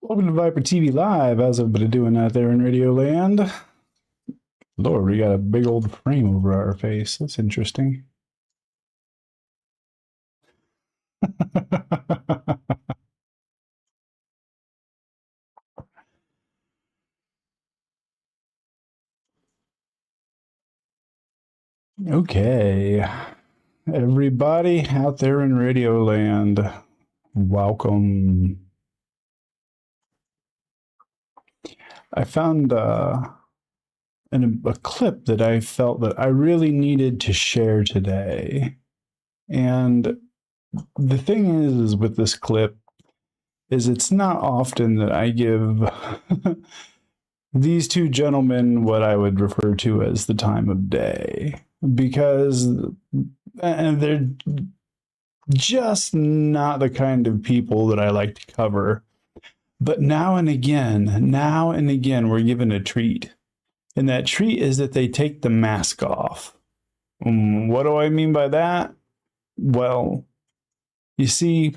Welcome to ViperTV Live. How's everybody doing out there in Radio Land? Lord, we got a big old frame over our face. That's interesting. Okay. Everybody out there in Radio Land, welcome. I found a clip that I felt that I really needed to share today. And the thing is with this clip is it's not often that I give these two gentlemen what I would refer to as the time of day, because they're just not the kind of people that I like to cover. But now and again, we're given a treat. And that treat is that they take the mask off. What do I mean by that? Well, you see,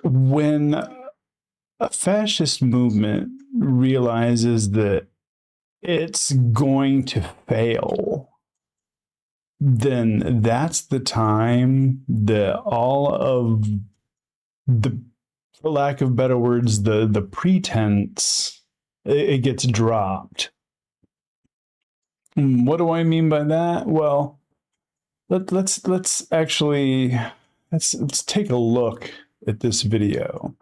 when a fascist movement realizes that it's going to fail, then that's the time that all of the, for lack of better words, the pretense, it gets dropped. What do I mean by that? Well, let's take a look at this video,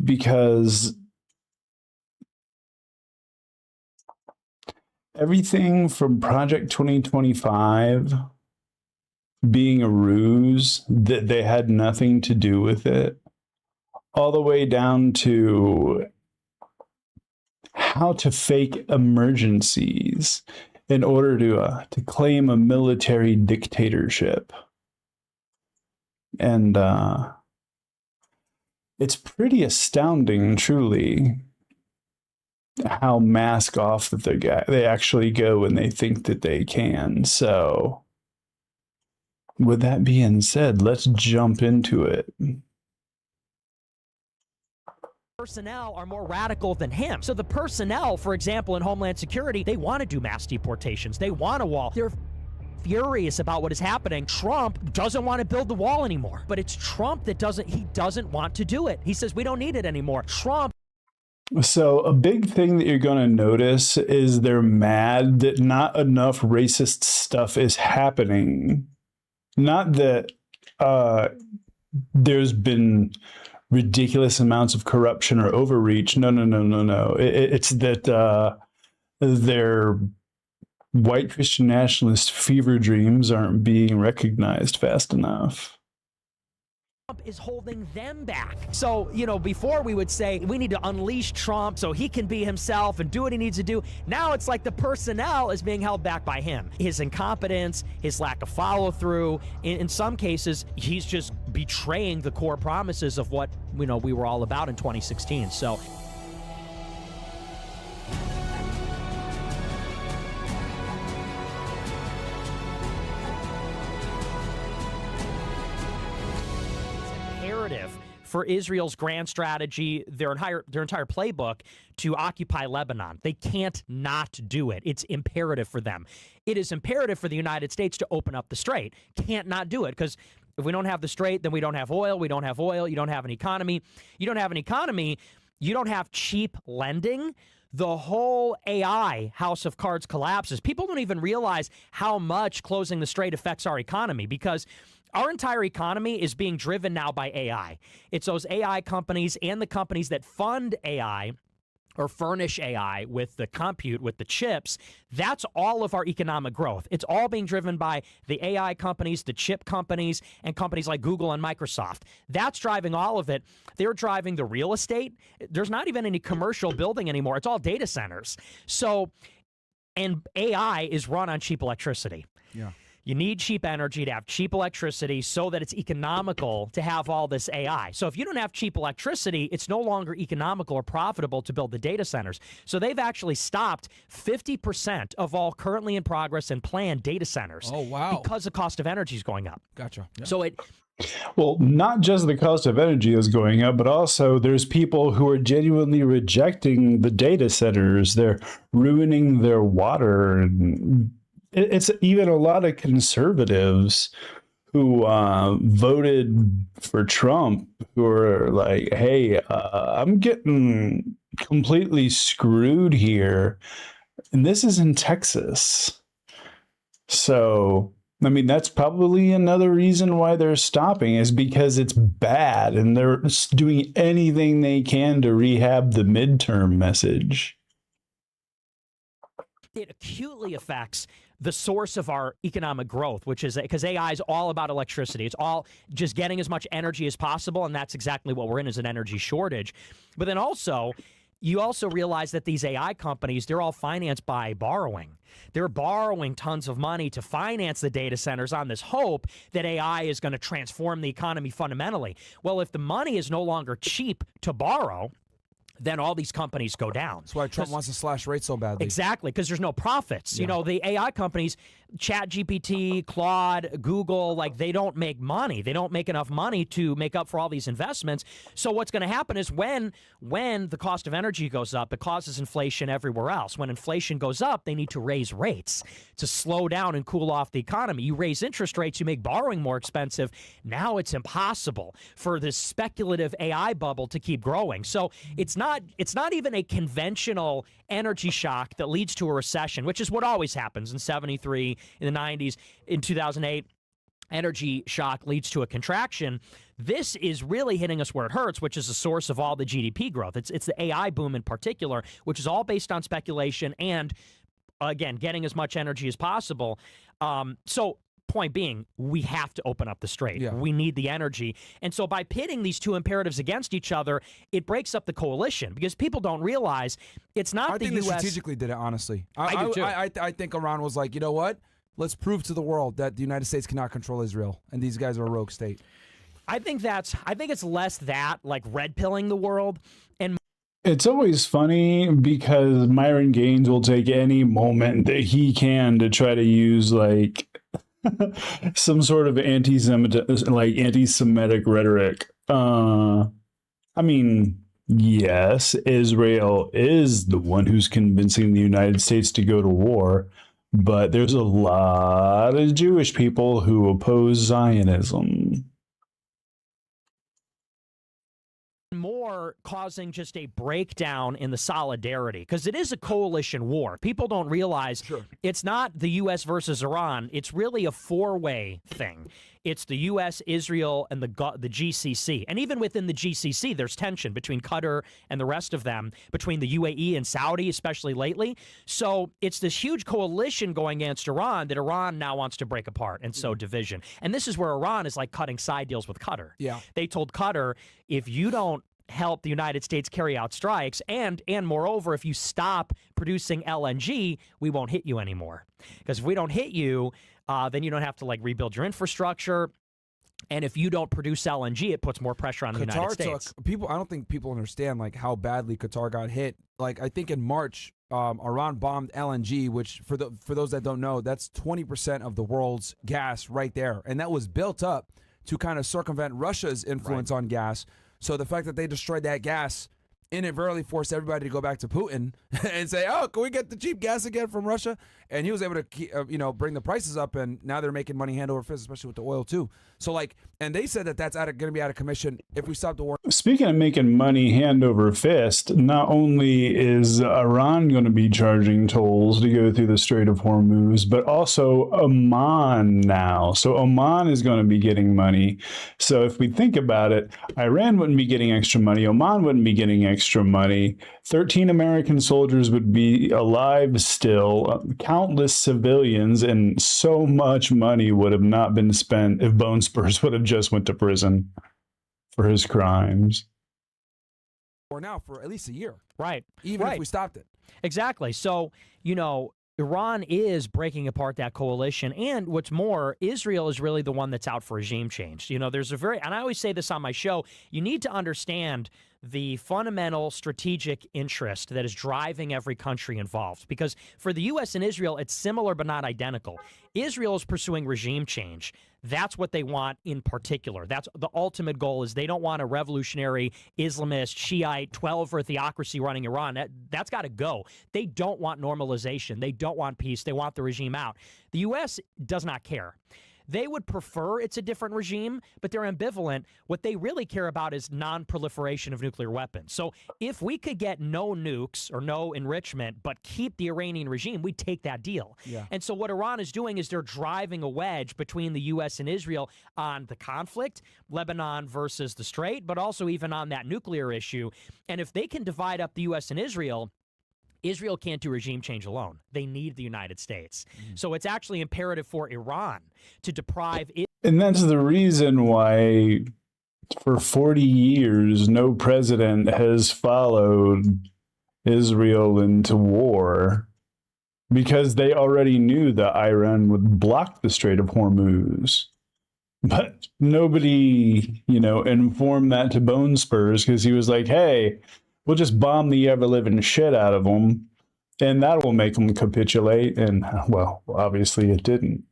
because everything from Project 2025 being a ruse, that they had nothing to do with it, all the way down to how to fake emergencies in order to claim a military dictatorship. And it's pretty astounding, truly, how mask off that they actually go when they think that they can. So, with that being said, let's jump into it. Personnel are more radical than him. So the personnel, for example, in Homeland Security, they want to do mass deportations. They want a wall. They're furious about what is happening. Trump doesn't want to build the wall anymore. But it's Trump that doesn't want to do it. He says we don't need it anymore. Trump. So a big thing that you're going to notice is they're mad that not enough racist stuff is happening. Not that there's been ridiculous amounts of corruption or overreach. No. It's that their white Christian nationalist fever dreams aren't being recognized fast enough. Trump is holding them back. So, before we would say we need to unleash Trump so he can be himself and do what he needs to do. Now it's like the personnel is being held back by him. His incompetence, his lack of follow through. In some cases, he's just betraying the core promises of what, we were all about in 2016. So. For Israel's grand strategy, their entire playbook to occupy Lebanon. They can't not do it. It's imperative for them. It is imperative for the United States to open up the strait. Can't not do it, because if we don't have the strait, then we don't have oil. We don't have oil. You don't have an economy. You don't have an economy. You don't have cheap lending. The whole AI house of cards collapses. People don't even realize how much closing the strait affects our economy, because our entire economy is being driven now by AI. It's those AI companies and the companies that fund AI or furnish AI with the compute, with the chips. That's all of our economic growth. It's all being driven by the AI companies, the chip companies, and companies like Google and Microsoft. That's driving all of it. They're driving the real estate. There's not even any commercial building anymore. It's all data centers. So, and AI is run on cheap electricity. Yeah. You need cheap energy to have cheap electricity so that it's economical to have all this AI. So if you don't have cheap electricity, it's no longer economical or profitable to build the data centers. So they've actually stopped 50% of all currently in progress and planned data centers. Oh, wow. Because the cost of energy is going up. Gotcha. Yeah. So Well, not just the cost of energy is going up, but also there's people who are genuinely rejecting the data centers. They're ruining their water. And it's even a lot of conservatives who voted for Trump who are like, hey, I'm getting completely screwed here. And this is in Texas. So, I mean, that's probably another reason why they're stopping, is because it's bad and they're doing anything they can to rehab the midterm message. it acutely affects the source of our economic growth, which is because AI is all about electricity. It's all just getting as much energy as possible, and that's exactly what we're in, is an energy shortage. But then also, you also realize that these AI companies, they're all financed by borrowing. They're borrowing tons of money to finance the data centers on this hope that AI is going to transform the economy fundamentally. Well, if the money is no longer cheap to borrow, then all these companies go down. That's why Trump wants to slash rates so badly. Exactly, because there's no profits. Yeah. You know, the AI companies, ChatGPT, Claude, Google, like, they don't make money. They don't make enough money to make up for all these investments. So what's going to happen is when the cost of energy goes up, it causes inflation everywhere else. When inflation goes up, they need to raise rates to slow down and cool off the economy. You raise interest rates, you make borrowing more expensive. Now it's impossible for this speculative AI bubble to keep growing. So it's not even a conventional energy shock that leads to a recession, which is what always happens in 73, in the 90s, in 2008. Energy shock leads to a contraction. This is really hitting us where it hurts, which is the source of all the GDP growth. It's the AI boom in particular, which is all based on speculation and, again, getting as much energy as possible. So point being, we have to open up the strait. Yeah. We need the energy. And so by pitting these two imperatives against each other, it breaks up the coalition, because people don't realize it's not the I think U.S. they strategically did it, honestly. I do too. I think Iran was like, you know what? Let's prove to the world that the United States cannot control Israel, and these guys are a rogue state. I think it's less that, like, red pilling the world, and It's always funny because Myron Gaines will take any moment that he can to try to use, like, some sort of anti-Semitic rhetoric. I mean, yes, Israel is the one who's convincing the United States to go to war, but there's a lot of Jewish people who oppose Zionism. more causing just a breakdown in the solidarity, because it is a coalition war. People don't realize it's not the U.S. versus Iran. It's really a four-way thing. It's the U.S., Israel, and the GCC. And even within the GCC, there's tension between Qatar and the rest of them, between the UAE and Saudi, especially lately. So it's this huge coalition going against Iran that Iran now wants to break apart, and so division. And this is where Iran is like cutting side deals with Qatar. Yeah. They told Qatar, if you don't help the United States carry out strikes, and moreover, if you stop producing LNG, we won't hit you anymore. Because if we don't hit you, then you don't have to, like, rebuild your infrastructure. And if you don't produce LNG, it puts more pressure on the United States. I don't think people understand, like, how badly Qatar got hit. Like, I think in March, Iran bombed LNG, which for those that don't know, that's 20% of the world's gas right there. And that was built up to kind of circumvent Russia's influence on gas. So the fact that they destroyed that gas inadvertently forced everybody to go back to Putin and say, oh, can we get the cheap gas again from Russia? And he was able to, bring the prices up, and now they're making money hand over fist, especially with the oil too. So, like, and they said that that's going to be out of commission if we stop the war. Speaking of making money hand over fist, not only is Iran going to be charging tolls to go through the Strait of Hormuz, but also Oman now. So Oman is going to be getting money. So if we think about it, Iran wouldn't be getting extra money. Oman wouldn't be getting extra money. 13 American soldiers would be alive still. Countless civilians, and so much money would have not been spent if Bone Spurs would have just went to prison for his crimes. Or now for at least a year. Right. Even if we stopped it. Exactly. So, Iran is breaking apart that coalition. And what's more, Israel is really the one that's out for regime change. You know, there's a very, and I always say this on my show, you need to understand the fundamental strategic interest that is driving every country involved. Because for the U.S. and Israel, it's similar but not identical. Israel is pursuing regime change. That's what they want in particular. That's the ultimate goal, is they don't want a revolutionary Islamist, Shiite, 12-er theocracy running Iran. That's got to go. They don't want normalization. They don't want peace. They want the regime out. The U.S. does not care. They would prefer it's a different regime, but they're ambivalent. What they really care about is non-proliferation of nuclear weapons. So if we could get no nukes or no enrichment, but keep the Iranian regime, we'd take that deal. Yeah. And so what Iran is doing is they're driving a wedge between the U.S. and Israel on the conflict, Lebanon versus the Strait, but also even on that nuclear issue. And if they can divide up the U.S. and Israel can't do regime change alone. They need the United States. So it's actually imperative for Iran to deprive it. And that's the reason why for 40 years, no president has followed Israel into war, because they already knew that Iran would block the Strait of Hormuz. But nobody, informed that to Bone Spurs, because he was like, hey, we'll just bomb the ever-living shit out of them, and that will make them capitulate. And, well, obviously it didn't.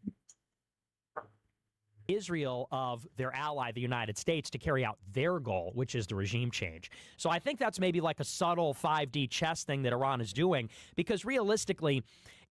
Israel of their ally, the United States, to carry out their goal, which is the regime change. So I think that's maybe like a subtle 5D chess thing that Iran is doing, because realistically,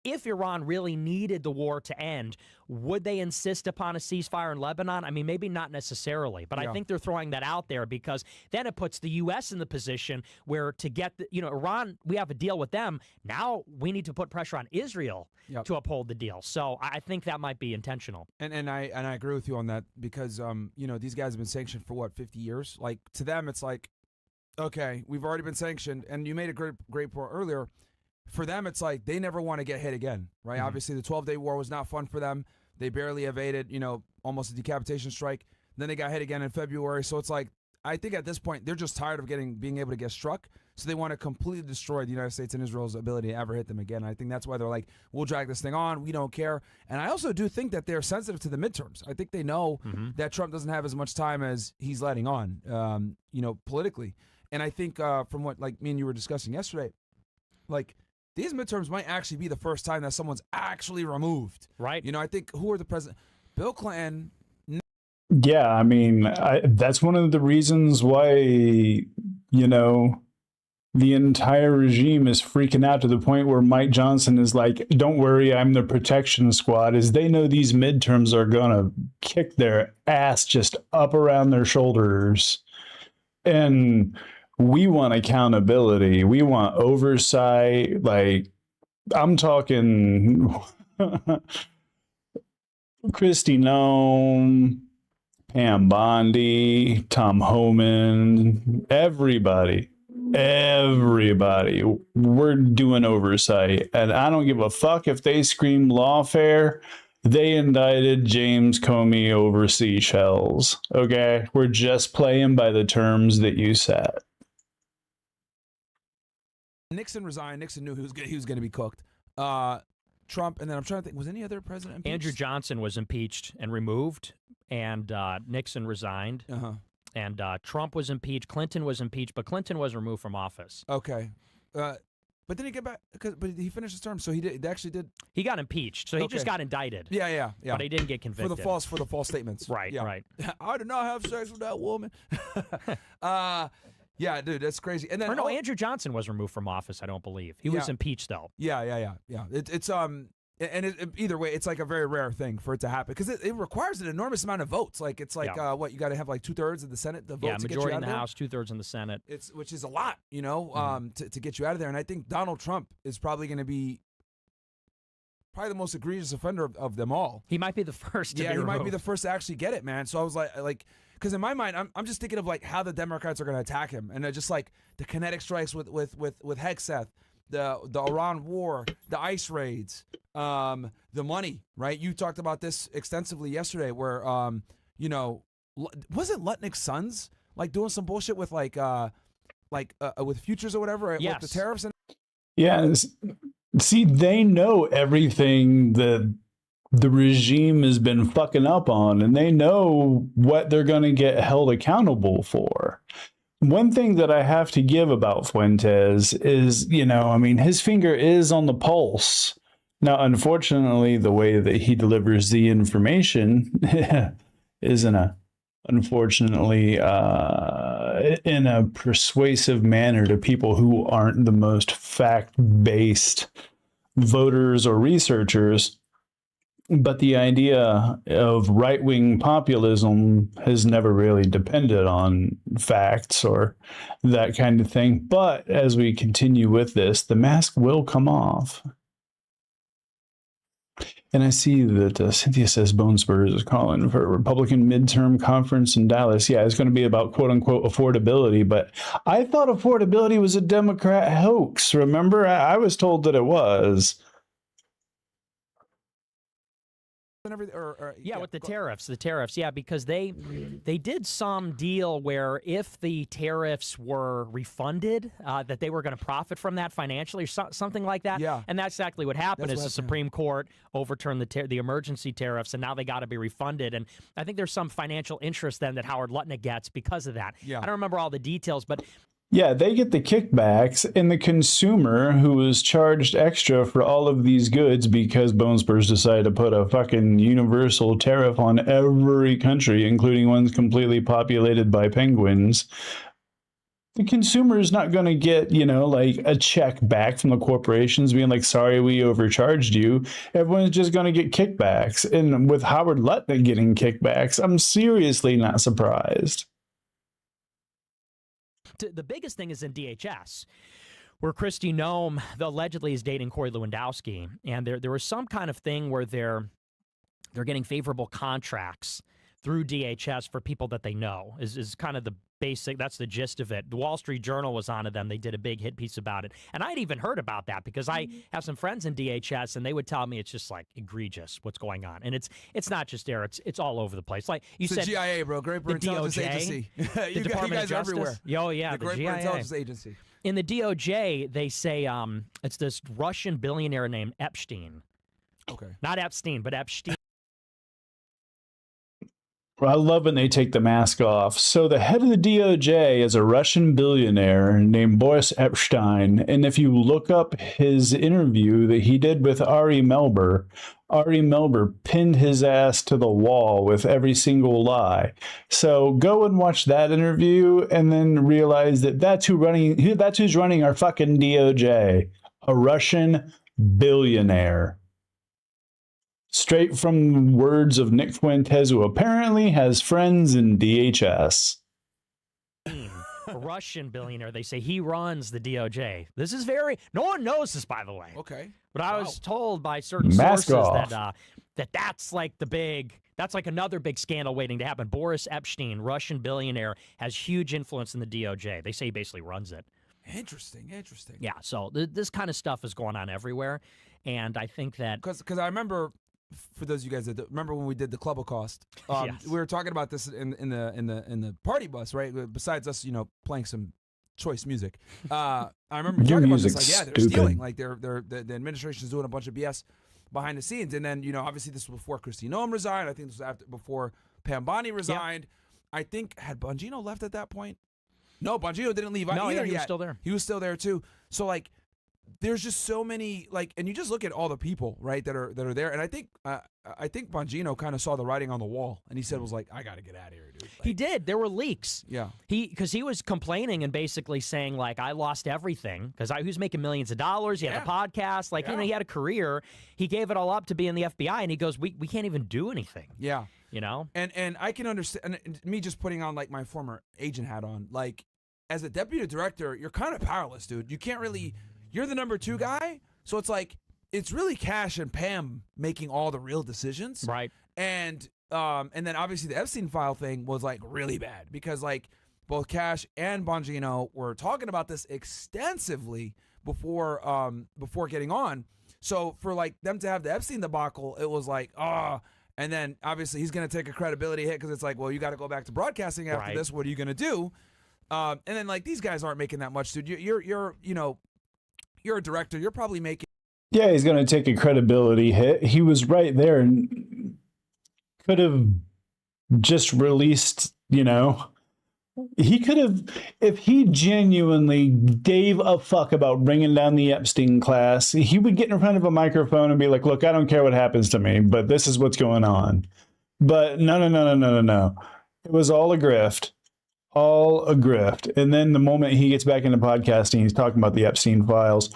if Iran really needed the war to end, would they insist upon a ceasefire in Lebanon? I mean, maybe not necessarily, but I think they're throwing that out there, because then it puts the U.S. in the position where to get Iran, we have a deal with them. Now we need to put pressure on Israel to uphold the deal. So I think that might be intentional. And I agree with you on that, because these guys have been sanctioned for 50 years. Like, to them, it's like, okay, we've already been sanctioned, and you made a great point earlier. For them, it's like they never want to get hit again, right? Mm-hmm. Obviously, the 12-day war was not fun for them. They barely evaded, almost a decapitation strike. Then they got hit again in February. So it's like, I think at this point, they're just tired of being able to get struck. So they want to completely destroy the United States and Israel's ability to ever hit them again. I think that's why they're like, we'll drag this thing on. We don't care. And I also do think that they're sensitive to the midterms. I think they know that Trump doesn't have as much time as he's letting on, politically. And I think from what, like, me and you were discussing yesterday, like, these midterms might actually be the first time that someone's actually removed. Right. I think, who are the president? Bill Clinton. Yeah, I mean, that's one of the reasons why, the entire regime is freaking out to the point where Mike Johnson is like, don't worry, I'm the protection squad, is they know these midterms are going to kick their ass just up around their shoulders. And we want accountability. We want oversight. Like, I'm talking Kristi Noem, Pam Bondi, Tom Homan, everybody. We're doing oversight. And I don't give a fuck if they scream lawfare. They indicted James Comey over seashells. Okay? We're just playing by the terms that you set. Nixon resigned. Nixon knew he was going to be cooked. Trump, and then I'm trying to think, was any other president impeached? Andrew Johnson was impeached and removed, and Nixon resigned. And Trump was impeached. Clinton was impeached, but Clinton was removed from office. Okay. But didn't he get back? But he finished his term, so he actually did. He got impeached, so he just got indicted. Yeah. But he didn't get convicted for the false statements. Right. I did not have sex with that woman. Yeah, dude, that's crazy. And then Andrew Johnson was removed from office. I don't believe he was impeached though. Yeah. Either way, it's like a very rare thing for it to happen, because it requires an enormous amount of votes. Like, it's like what, you got to have like 2/3 of the Senate to vote. Yeah, to majority get you out in the of there. House, 2/3 in the Senate. Which is a lot, to get you out of there. And I think Donald Trump is probably going to be the most egregious offender of them all. He might be the first. He might be the first to actually get it, man. So I was like. Because in my mind, I'm just thinking of like how the Democrats are going to attack him, and just like the kinetic strikes with Hegseth, the Iran war, the ICE raids, the money. Right? You talked about this extensively yesterday, where wasn't Lutnick's sons like doing some bullshit with with futures or whatever, yes. with the tariffs and. Yeah, See, they know everything that the regime has been fucking up on, and they know what they're going to get held accountable for. One thing that I have to give about Fuentes is, I mean, his finger is on the pulse. Now, unfortunately, the way that he delivers the information isn't unfortunately in a persuasive manner to people who aren't the most fact-based voters or researchers. But the idea of right-wing populism has never really depended on facts or that kind of thing. But as we continue with this, the mask will come off. And I see that Cynthia says Bone Spurs is calling for a Republican midterm conference in Dallas. Yeah, it's going to be about quote-unquote affordability. But I thought affordability was a Democrat hoax. Remember? I was told that it was. And everything, yeah, with the tariffs, yeah, because they did some deal where if the tariffs were refunded, that they were going to profit from that financially or something like that. Yeah, and that's exactly what happened. Is the Supreme Court overturned the emergency tariffs, and now they got to be refunded. And I think there's some financial interest then that Howard Lutnick gets because of that. Yeah, I don't remember all the details, but. Yeah, they get the kickbacks, and the consumer who is charged extra for all of these goods because Bone Spurs decided to put a fucking universal tariff on every country, including ones completely populated by penguins. The consumer is not going to get, like a check back from the corporations being like, sorry, we overcharged you. Everyone's just going to get kickbacks. And with Howard Lutnick getting kickbacks, I'm seriously not surprised. The biggest thing is in DHS, where Kristi Noem allegedly is dating Corey Lewandowski, and there was some kind of thing where they're getting favorable contracts through DHS for people that they know is kind of the basic. That's the gist of it. The Wall Street Journal was onto them. They did a big hit piece about it, and I'd even heard about that because I have some friends in DHS, and they would tell me it's just like egregious what's going on, and it's not just there. It's all over the place. Like you said, the GIA, bro, Great Britain Intelligence Agency. The Department of Justice everywhere. Oh yeah, the Great Britain Intelligence Agency. In the DOJ, they say it's this Russian billionaire named Epstein. Okay, not Epstein, but Epstein. I love when they take the mask off. So the head of the DOJ is a Russian billionaire named Boris Epstein. And if you look up his interview that he did with Ari Melber pinned his ass to the wall with every single lie. So go and watch that interview and then realize that that's who's running our fucking DOJ, a Russian billionaire. Straight from words of Nick Fuentes, who apparently has friends in DHS. A Russian billionaire. They say he runs the DOJ. This is no one knows this, by the way. Okay. But I was told by certain sources that's like that's like another big scandal waiting to happen. Boris Epstein, Russian billionaire, has huge influence in the DOJ. They say he basically runs it. Interesting. Yeah, so this kind of stuff is going on everywhere. And I think that... Because I remember... For those of you guys that remember when we did the Club Cost, yes. We were talking about this in the party bus, right? Besides us, playing some choice music. I remember talking about this, like, they're stealing, like the administration is doing a bunch of BS behind the scenes, and then obviously this was before Kristi Noem resigned. I think this was before Pam Bondi resigned. Yep. I think had Bongino left at that point. No, Bongino didn't leave either. Yeah, he was still there. He was still there too. So like. There's just so many, like, and you just look at all the people, right, that are there, and I think Bongino kind of saw the writing on the wall, and he said, was like, I got to get out of here, dude. Like, he did. There were leaks. Yeah. Because he was complaining and basically saying, like, I lost everything because he was making millions of dollars. He had a podcast. Like, he had a career. He gave it all up to be in the FBI, and he goes, we can't even do anything. Yeah. And I can understand, and me just putting on, like, my former agent hat on, like, as a deputy director, you're kind of powerless, dude. You can't really... You're the number 2 guy, so it's like it's really Cash and Pam making all the real decisions, right? And then obviously the Epstein file thing was like really bad because like both Cash and Bongino were talking about this extensively before getting on. So for like them to have the Epstein debacle, it was like and then obviously he's gonna take a credibility hit because it's like, well, you got to go back to broadcasting after this. What are you gonna do? And then like these guys aren't making that much, dude. You're a director. You're probably making Yeah, he's going to take a credibility hit. He was right there and could have just released, he could have, if he genuinely gave a fuck about bringing down the Epstein class, he would get in front of a microphone and be like, look, I don't care what happens to me, but this is what's going on. But no. It was all a grift. All a grift. And then the moment he gets back into podcasting, he's talking about the Epstein files.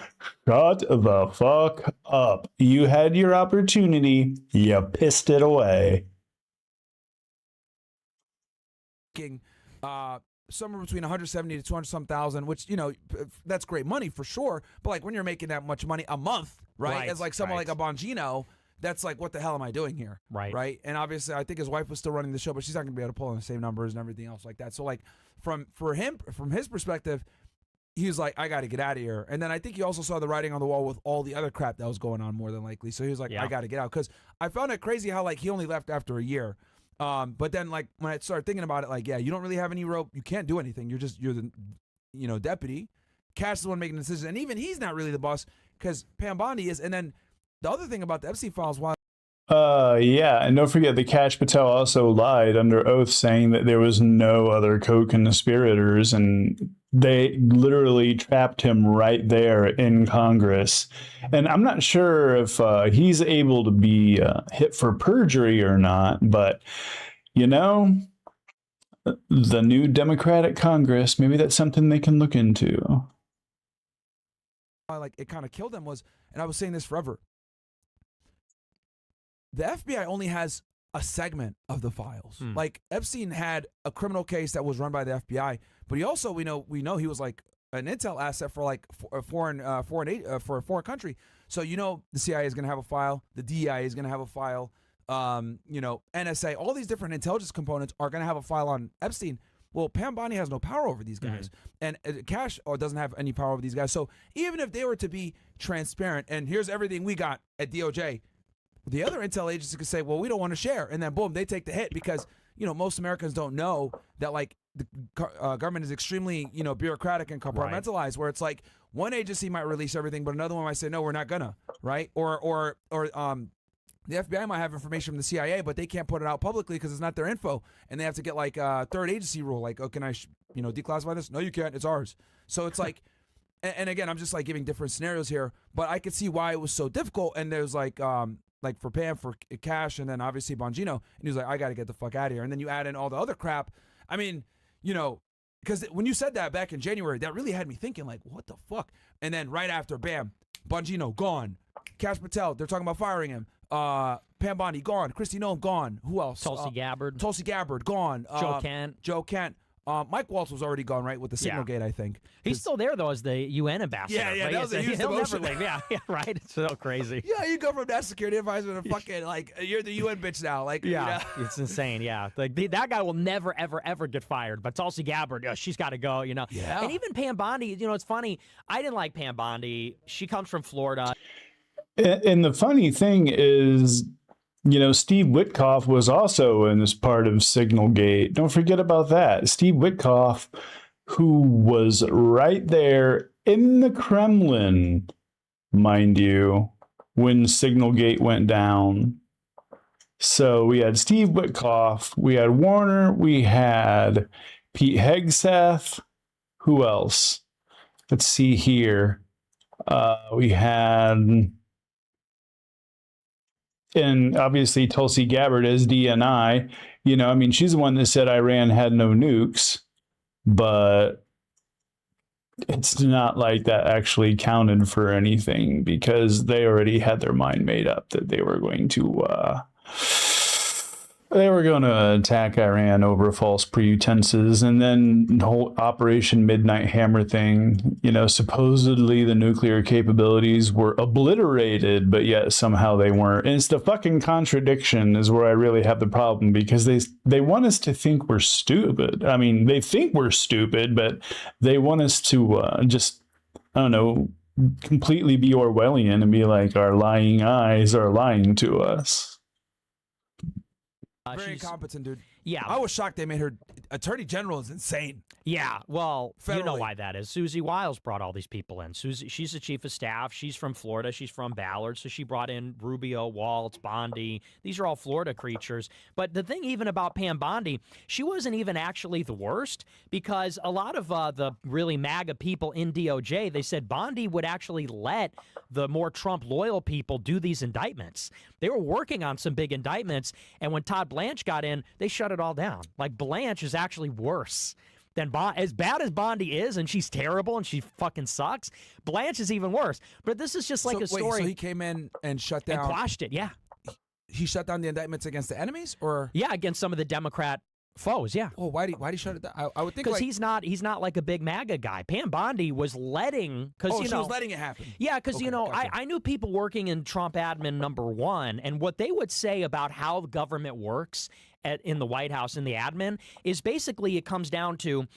Shut the fuck up. You had your opportunity. You pissed it away. Somewhere between 170 to 200 some thousand, which, that's great money for sure. But like when you're making that much money a month, right? As like someone like a Bongino, that's like, what the hell am I doing here? Right. And obviously, I think his wife was still running the show, but she's not going to be able to pull in the same numbers and everything else like that. So like from his perspective, he was like, I got to get out of here. And then I think he also saw the writing on the wall with all the other crap that was going on, more than likely. So he was like, I got to get out. Because I found it crazy how like he only left after a year. But then like when I started thinking about it, like, yeah, you don't really have any rope. You can't do anything. You're the, deputy. Cash is the one making the decisions. And even he's not really the boss because Pam Bondi is. And then the other thing about the Epstein files, why? Yeah, and don't forget the Kash Patel also lied under oath saying that there was no other co-conspirators, and they literally trapped him right there in Congress. And I'm not sure if he's able to be hit for perjury or not, but the new Democratic Congress, maybe that's something they can look into. Like it kind of killed him was, and I was saying this forever, the FBI only has a segment of the files. Like Epstein had a criminal case that was run by the FBI, but he also we know he was like an intel asset for like a foreign country. So the CIA is going to have a file, the DEI is going to have a file, NSA, all these different intelligence components are going to have a file on Epstein. Well, Pam Bondi has no power over these guys, and Cash doesn't have any power over these guys. So even if they were to be transparent, and here's everything we got at DOJ. The other intel agency could say, well, we don't want to share. And then, boom, they take the hit because, most Americans don't know that, like, the government is extremely, bureaucratic and compartmentalized, where it's like one agency might release everything, but another one might say, no, we're not gonna, right? Or the FBI might have information from the CIA, but they can't put it out publicly because it's not their info. And they have to get, like, a third agency rule, like, oh, can I, declassify this? No, you can't. It's ours. So it's like, and again, I'm just, like, giving different scenarios here, but I could see why it was so difficult. And there's, like for Pam, for Cash, and then obviously Bongino, and he was like, I got to get the fuck out of here. And then you add in all the other crap. I mean, because when you said that back in January, that really had me thinking, like, what the fuck? And then right after, bam, Bongino, gone. Cash Patel, they're talking about firing him. Pam Bondi, gone. Kristi Noem, gone. Who else? Tulsi Gabbard. Tulsi Gabbard, gone. Joe Kent. Mike Waltz was already gone, right, with the Signal Gate, I think. He's still there, though, as the UN ambassador. Yeah, that was a huge demotion. Never leave. Yeah, right? It's so crazy. Yeah, you go from that security advisor to fucking, like, you're the UN bitch now. Like, it's insane, Like, that guy will never, ever, ever get fired. But Tulsi Gabbard, she's got to go, Yeah. And even Pam Bondi, it's funny. I didn't like Pam Bondi. She comes from Florida. And the funny thing is, Steve Witkoff was also in this part of Signalgate. Don't forget about that. Steve Witkoff, who was right there in the Kremlin, mind you, when Signalgate went down. So we had Steve Witkoff, we had Warner, we had Pete Hegseth. Who else? Let's see here. We had... And obviously Tulsi Gabbard as DNI, she's the one that said Iran had no nukes, but it's not like that actually counted for anything because they already had their mind made up that they were going to attack Iran over false pretenses. And then the whole Operation Midnight Hammer thing, supposedly the nuclear capabilities were obliterated, but yet somehow they weren't. And it's the fucking contradiction is where I really have the problem, because they want us to think we're stupid. I mean, they think we're stupid, but they want us to completely be Orwellian and be like, our lying eyes are lying to us. Very incompetent, dude. Yeah. I was shocked they made her attorney general. Is insane. Yeah, well, you know Federally. why that is. Susie Wiles brought all these people in. Susie, she's the chief of staff. She's from Florida. She's from Ballard. So she brought in Rubio, Waltz, Bondi. These are all Florida creatures. But the thing even about Pam Bondi, she wasn't even actually the worst, because a lot of the really MAGA people in DOJ, they said Bondi would actually let the more Trump loyal people do these indictments. They were working on some big indictments. And when Todd Blanche got in, they shut it all down. Like, Blanche is actually worse than as bad as Bondi is, and she's terrible and she fucking sucks. Blanche is even worse. But this is just like a story. So he came in and shut down. And quashed it, yeah. He shut down the indictments against the enemies, or yeah, against some of the Democrat foes, yeah. Oh, why did he shut it down? I would think because like, he's not like a big MAGA guy. Pam Bondi was letting because she was letting it happen. Yeah, because Okay, you know gotcha. I knew people working in Trump admin #1, and what they would say about how the government works in the White House in the admin is basically it comes down to,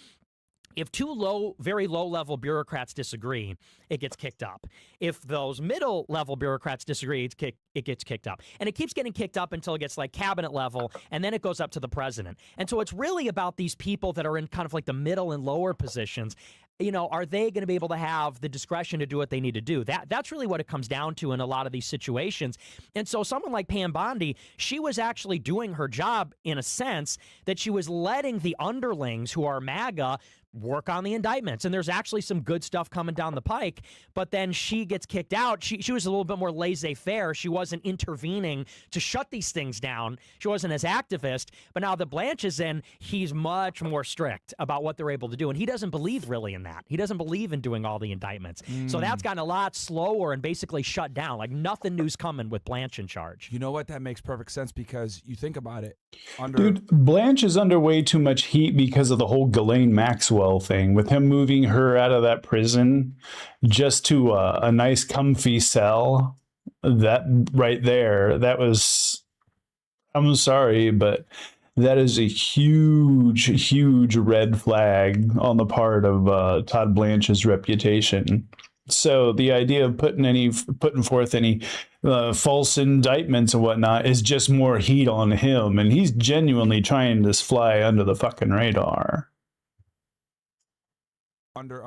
if two very low-level bureaucrats disagree, it gets kicked up. If those middle-level bureaucrats disagree, it gets kicked up. And it keeps getting kicked up until it gets like cabinet level, and then it goes up to the president. And so it's really about these people that are in kind of like the middle and lower positions. You know, are they going to be able to have the discretion to do what they need to do? That's really what it comes down to in a lot of these situations. And so someone like Pam Bondi, she was actually doing her job in a sense that she was letting the underlings who are MAGA work on the indictments. And there's actually some good stuff coming down the pike, but then she gets kicked out. She was a little bit more laissez-faire. She wasn't intervening to shut these things down. She wasn't as activist, but now that Blanche is in, he's much more strict about what they're able to do. And he doesn't believe really in that. He doesn't believe in doing all the indictments. So that's gotten a lot slower and basically shut down. Like nothing new's coming with Blanche in charge. You know what? That makes perfect sense, because you think about it. Dude, Blanche is under way too much heat because of the whole Ghislaine Maxwell thing, with him moving her out of that prison just to a nice comfy cell. That right there, that was, I'm sorry, but that is a huge red flag on the part of Todd Blanche's reputation. So the idea of putting forth any false indictments and whatnot is just more heat on him, and he's genuinely trying to fly under the fucking radar. Under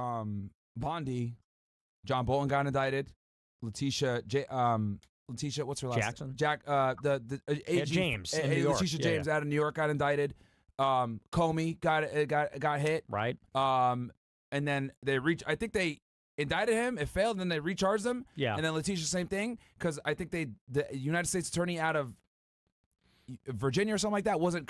Bondi, John Bolton got indicted. Letitia, what's her last Jackson? Jack, the AG, James in New York. Letitia James out of New York got indicted. Comey got hit. Right. And then I think they indicted him. It failed, and then they recharged him. Yeah. And then Letitia, same thing, because I think the United States Attorney out of Virginia or something like that wasn't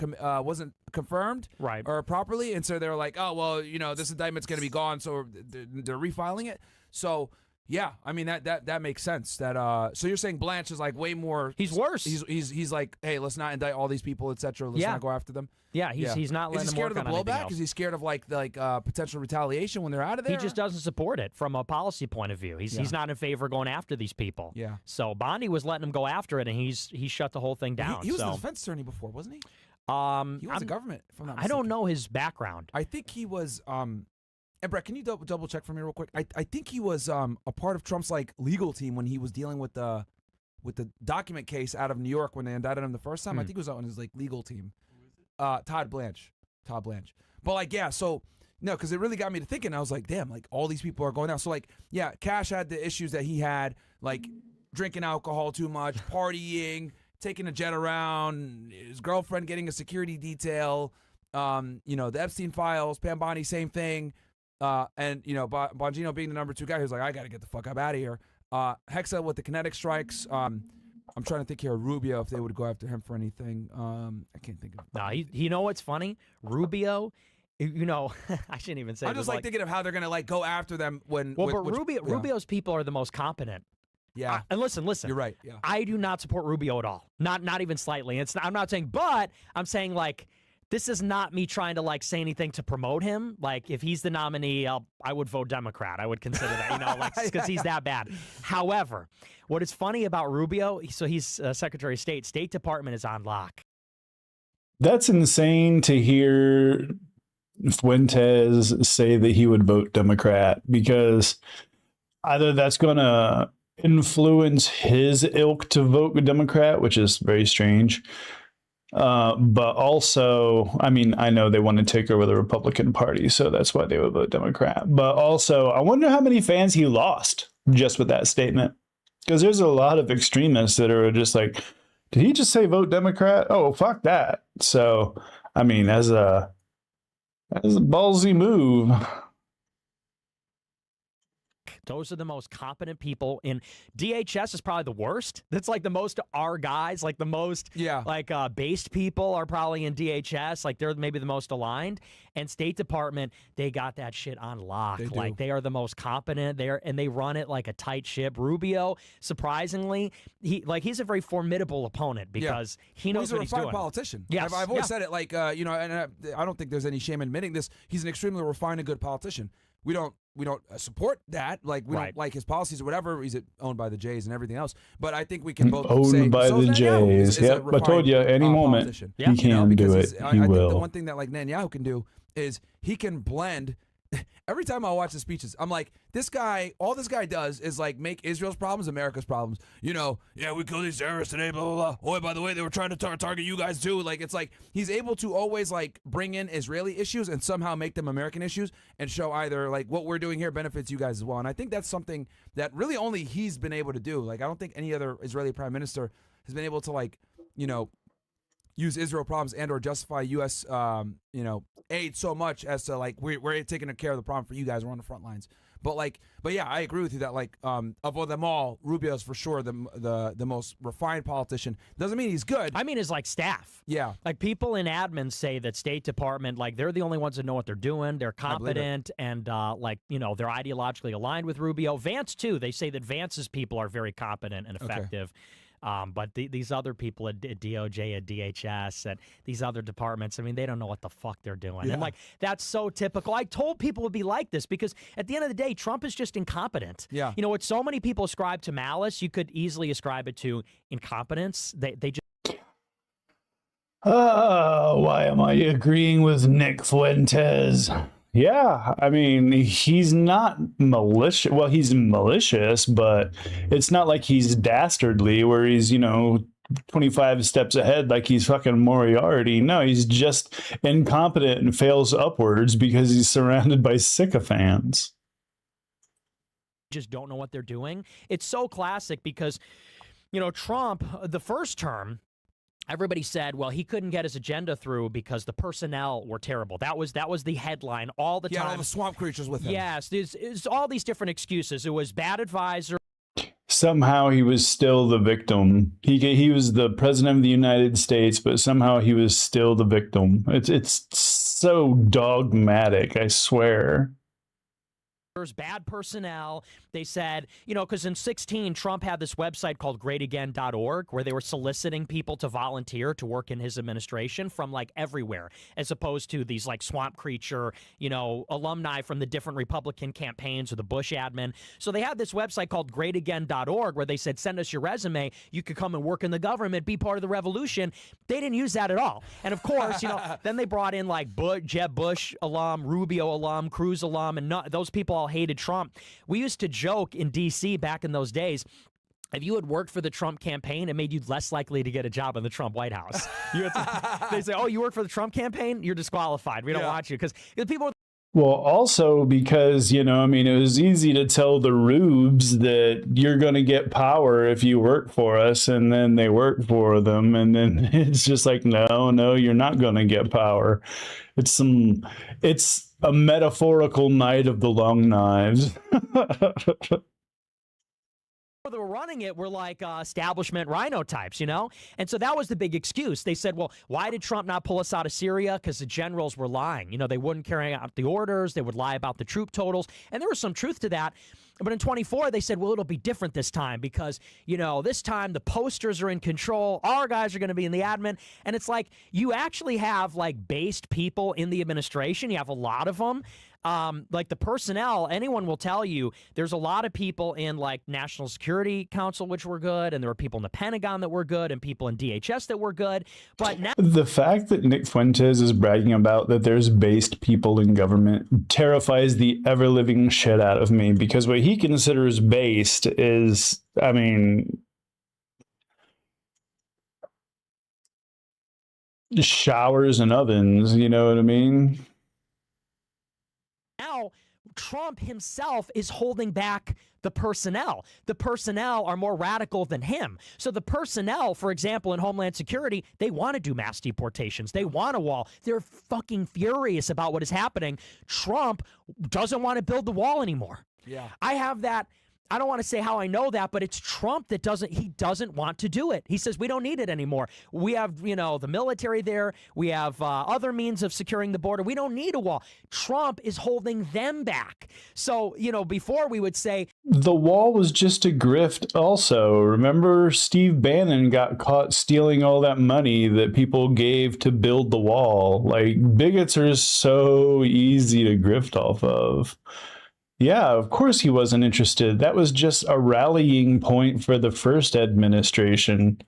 confirmed Right. or properly, and so they were like, oh well, you know, this indictment's going to be gone, so they're refiling it. So yeah, I mean that makes sense. That so you're saying Blanche is like way more. He's worse. He's like, hey, let's not indict all these people, etc. Let's not go after them. Yeah, he's not letting Is he them scared work of the on anything blowback? else. Is he scared of like potential retaliation when they're out of there? He just doesn't support it from a policy point of view. He's not in favor of going after these people. Yeah. So Bondi was letting him go after it, and he shut the whole thing down. He was so. the defense attorney before, wasn't he? He was the government. If I'm not I don't mistaken. know his background. I think he was. And Brett, can you double check for me real quick? I think he was a part of Trump's like legal team when he was dealing with the document case out of New York when they indicted him the first time. I think he was on his like legal team. Todd Blanche. But like, yeah, so no, because it really got me to thinking. I was like, damn, like all these people are going down. So like, yeah, Cash had the issues that he had, like drinking alcohol too much, partying, taking a jet around, his girlfriend getting a security detail, you know, the Epstein files, Pam Bondi, same thing. And you know, Bongino being the number 2 guy, who's like, I got to get the fuck up out of here. Hexa with the kinetic strikes. I'm trying to think here, Rubio, if they would go after him for anything. I can't think of. No, you know what's funny? Rubio, you know, I shouldn't even say. I'm just like thinking of how they're gonna like go after them when. Well, but Rubio's people are the most competent. Yeah. And listen. You're right. Yeah. I do not support Rubio at all. Not even slightly. I'm not saying, but I'm saying like. This is not me trying to like say anything to promote him. Like if he's the nominee, I would vote Democrat. I would consider that, you know, like because he's that bad. However, what is funny about Rubio? So he's Secretary of State. State Department is on lock. That's insane to hear Fuentes say that he would vote Democrat, because either that's going to influence his ilk to vote Democrat, which is very strange. But also, I mean, I know they want to take over the Republican Party, so that's why they would vote Democrat. But also, I wonder how many fans he lost just with that statement. Because there's a lot of extremists that are just like, did he just say vote Democrat? Oh, fuck that. So, I mean, as a ballsy move. Those are the most competent people in DHS is probably the worst. That's like the most our guys, like the most based people are probably in DHS. Like they're maybe the most aligned. And State Department, they got that shit on lock. Like they are the most competent there, and they run it like a tight ship. Rubio, surprisingly, he's a very formidable opponent because he knows what he's doing. He's a refined politician. Yes. I've always said it. Like and I don't think there's any shame in admitting this. He's an extremely refined and good politician. We don't support that. Like we don't like his policies or whatever. He's owned by the Jays and everything else. But I think we can both say owned by the Jays. Yep, I told you any moment he can do it. He will. I think the one thing that like Netanyahu can do is he can blend. Every time I watch the speeches, I'm like, this guy, all this guy does is like make Israel's problems America's problems. You know, yeah, we killed these terrorists today, blah, blah, blah. Oh, by the way, they were trying to target you guys too. Like, it's like he's able to always like bring in Israeli issues and somehow make them American issues and show either like what we're doing here benefits you guys as well. And I think that's something that really only he's been able to do. Like, I don't think any other Israeli prime minister has been able to like, use Israel problems and or justify U.S. Aid so much as to like we're taking care of the problem for you guys. We're on the front lines. But yeah, I agree with you that like of all them all, Rubio's for sure the most refined politician. Doesn't mean he's good. I mean, his like staff. Yeah, like people in admin say that State Department, like they're the only ones that know what they're doing. They're competent and they're ideologically aligned with Rubio. Vance too. They say that Vance's people are very competent and effective. Okay. But these other people at DOJ, at DHS, and these other departments, I mean, they don't know what the fuck they're doing. Yeah. And, like, that's so typical. I told people it would be like this because at the end of the day, Trump is just incompetent. Yeah. You know, what so many people ascribe to malice, you could easily ascribe it to incompetence. They just... Why am I agreeing with Nick Fuentes? Yeah, I mean, he's not malicious. Well, he's malicious, but it's not like he's dastardly where he's, 25 steps ahead like he's fucking Moriarty. No, he's just incompetent and fails upwards because he's surrounded by sycophants. Just don't know what they're doing. It's so classic because, Trump, the first term, everybody said, well, he couldn't get his agenda through because the personnel were terrible. That was the headline all the time. Yeah, all the swamp creatures with him. Yes, there's all these different excuses. It was bad advisor. Somehow he was still the victim. He was the president of the United States, but somehow he was still the victim. It's so dogmatic, I swear. There's bad personnel. They said, because in 2016, Trump had this website called greatagain.org where they were soliciting people to volunteer to work in his administration from like everywhere, as opposed to these like swamp creature, alumni from the different Republican campaigns or the Bush admin. So they had this website called greatagain.org where they said, send us your resume. You could come and work in the government, be part of the revolution. They didn't use that at all. And of course, then they brought in like Jeb Bush alum, Rubio alum, Cruz alum, and those people all hated Trump. We used to joke in D.C. back in those days, if you had worked for the Trump campaign, it made you less likely to get a job in the Trump White House. They say, oh, you work for the Trump campaign? You're disqualified. We don't want you. Because people... Well, also because, it was easy to tell the rubes that you're going to get power if you work for us, and then they work for them, and then it's just like, no, you're not going to get power. It's a metaphorical night of the long knives. That were running it were like establishment rhino types, And so that was the big excuse. They said, well, why did Trump not pull us out of Syria? Because the generals were lying. They wouldn't carry out the orders. They would lie about the troop totals. And there was some truth to that. But in 24, they said, well, it'll be different this time because, this time the posters are in control. Our guys are going to be in the admin. And it's like you actually have like based people in the administration. You have a lot of them. Like the personnel, anyone will tell you there's a lot of people in like National Security Council, which were good. And there were people in the Pentagon that were good and people in DHS that were good. But now the fact that Nick Fuentes is bragging about that there's based people in government terrifies the ever living shit out of me, because what he considers based is, showers and ovens, you know what I mean? Now, Trump himself is holding back the personnel. The personnel are more radical than him. So the personnel, for example, in Homeland Security, they want to do mass deportations. They want a wall. They're fucking furious about what is happening. Trump doesn't want to build the wall anymore. Yeah. I have that. I don't want to say how I know that, but it's Trump that doesn't want to do it. He says we don't need it anymore. We have, the military there. We have other means of securing the border. We don't need a wall. Trump is holding them back. So, before we would say the wall was just a grift also. Remember, Steve Bannon got caught stealing all that money that people gave to build the wall. Like, bigots are so easy to grift off of. Yeah, of course he wasn't interested. That was just a rallying point for the first administration,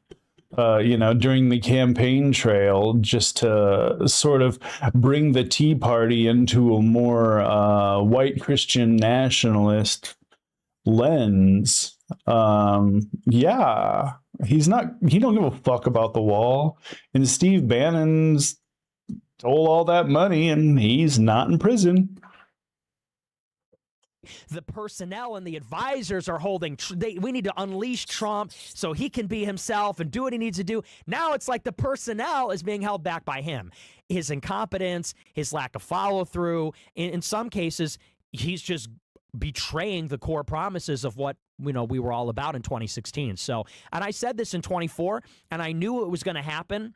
during the campaign trail, just to sort of bring the Tea Party into a more white Christian nationalist lens. Yeah, he don't give a fuck about the wall. And Steve Bannon's stole all that money and he's not in prison. the personnel and the advisors are holding. We need to unleash Trump so he can be himself and do what he needs to do. Now it's like the personnel is being held back by him. His incompetence, his lack of follow through. In some cases, he's just betraying the core promises of what we were all about in 2016. So, and I said this in 24, and I knew it was going to happen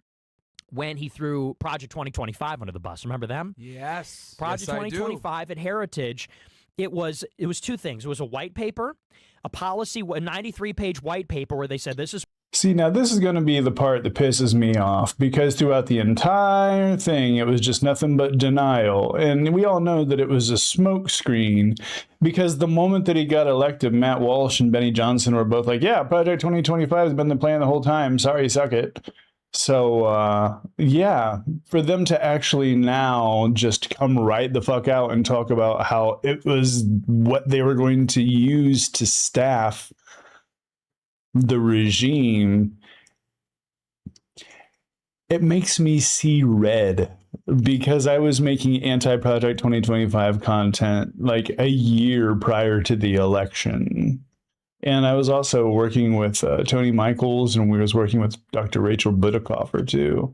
when he threw Project 2025 under the bus. Remember them? Yes. Project 2025 at Heritage. It was two things. It was a white paper, a policy, a 93-page white paper where they said this is. See, now this is going to be the part that pisses me off, because throughout the entire thing, it was just nothing but denial. And we all know that it was a smokescreen, because the moment that he got elected, Matt Walsh and Benny Johnson were both like, yeah, Project 2025 has been the plan the whole time. Sorry, suck it. So, yeah, for them to actually now just come right the fuck out and talk about how it was what they were going to use to staff the regime, it makes me see red, because I was making anti-Project 2025 content like a year prior to the election. And I was also working with Tony Michaels, and we was working with Dr. Rachel Budikofer too.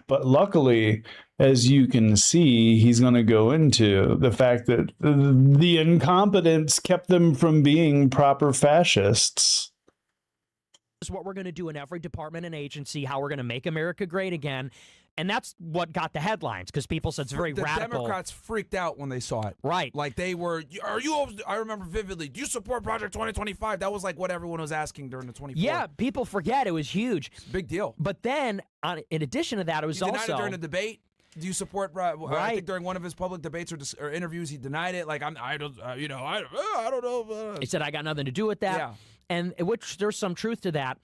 But luckily, as you can see, he's going to go into the fact that the incompetence kept them from being proper fascists. Is what we're going to do in every department and agency, how we're going to make America great again. And that's what got the headlines, because people said it's very radical. The Democrats freaked out when they saw it. Right. Like they were, I remember vividly, do you support Project 2025? That was like what everyone was asking during the 24. Yeah, people forget it was huge. Big deal. But then, in addition to that, it was he denied also. it during the debate. Do you support? Right. I think during one of his public debates or interviews, he denied it. Like I don't know. He said I got nothing to do with that. Yeah. And which there's some truth to that.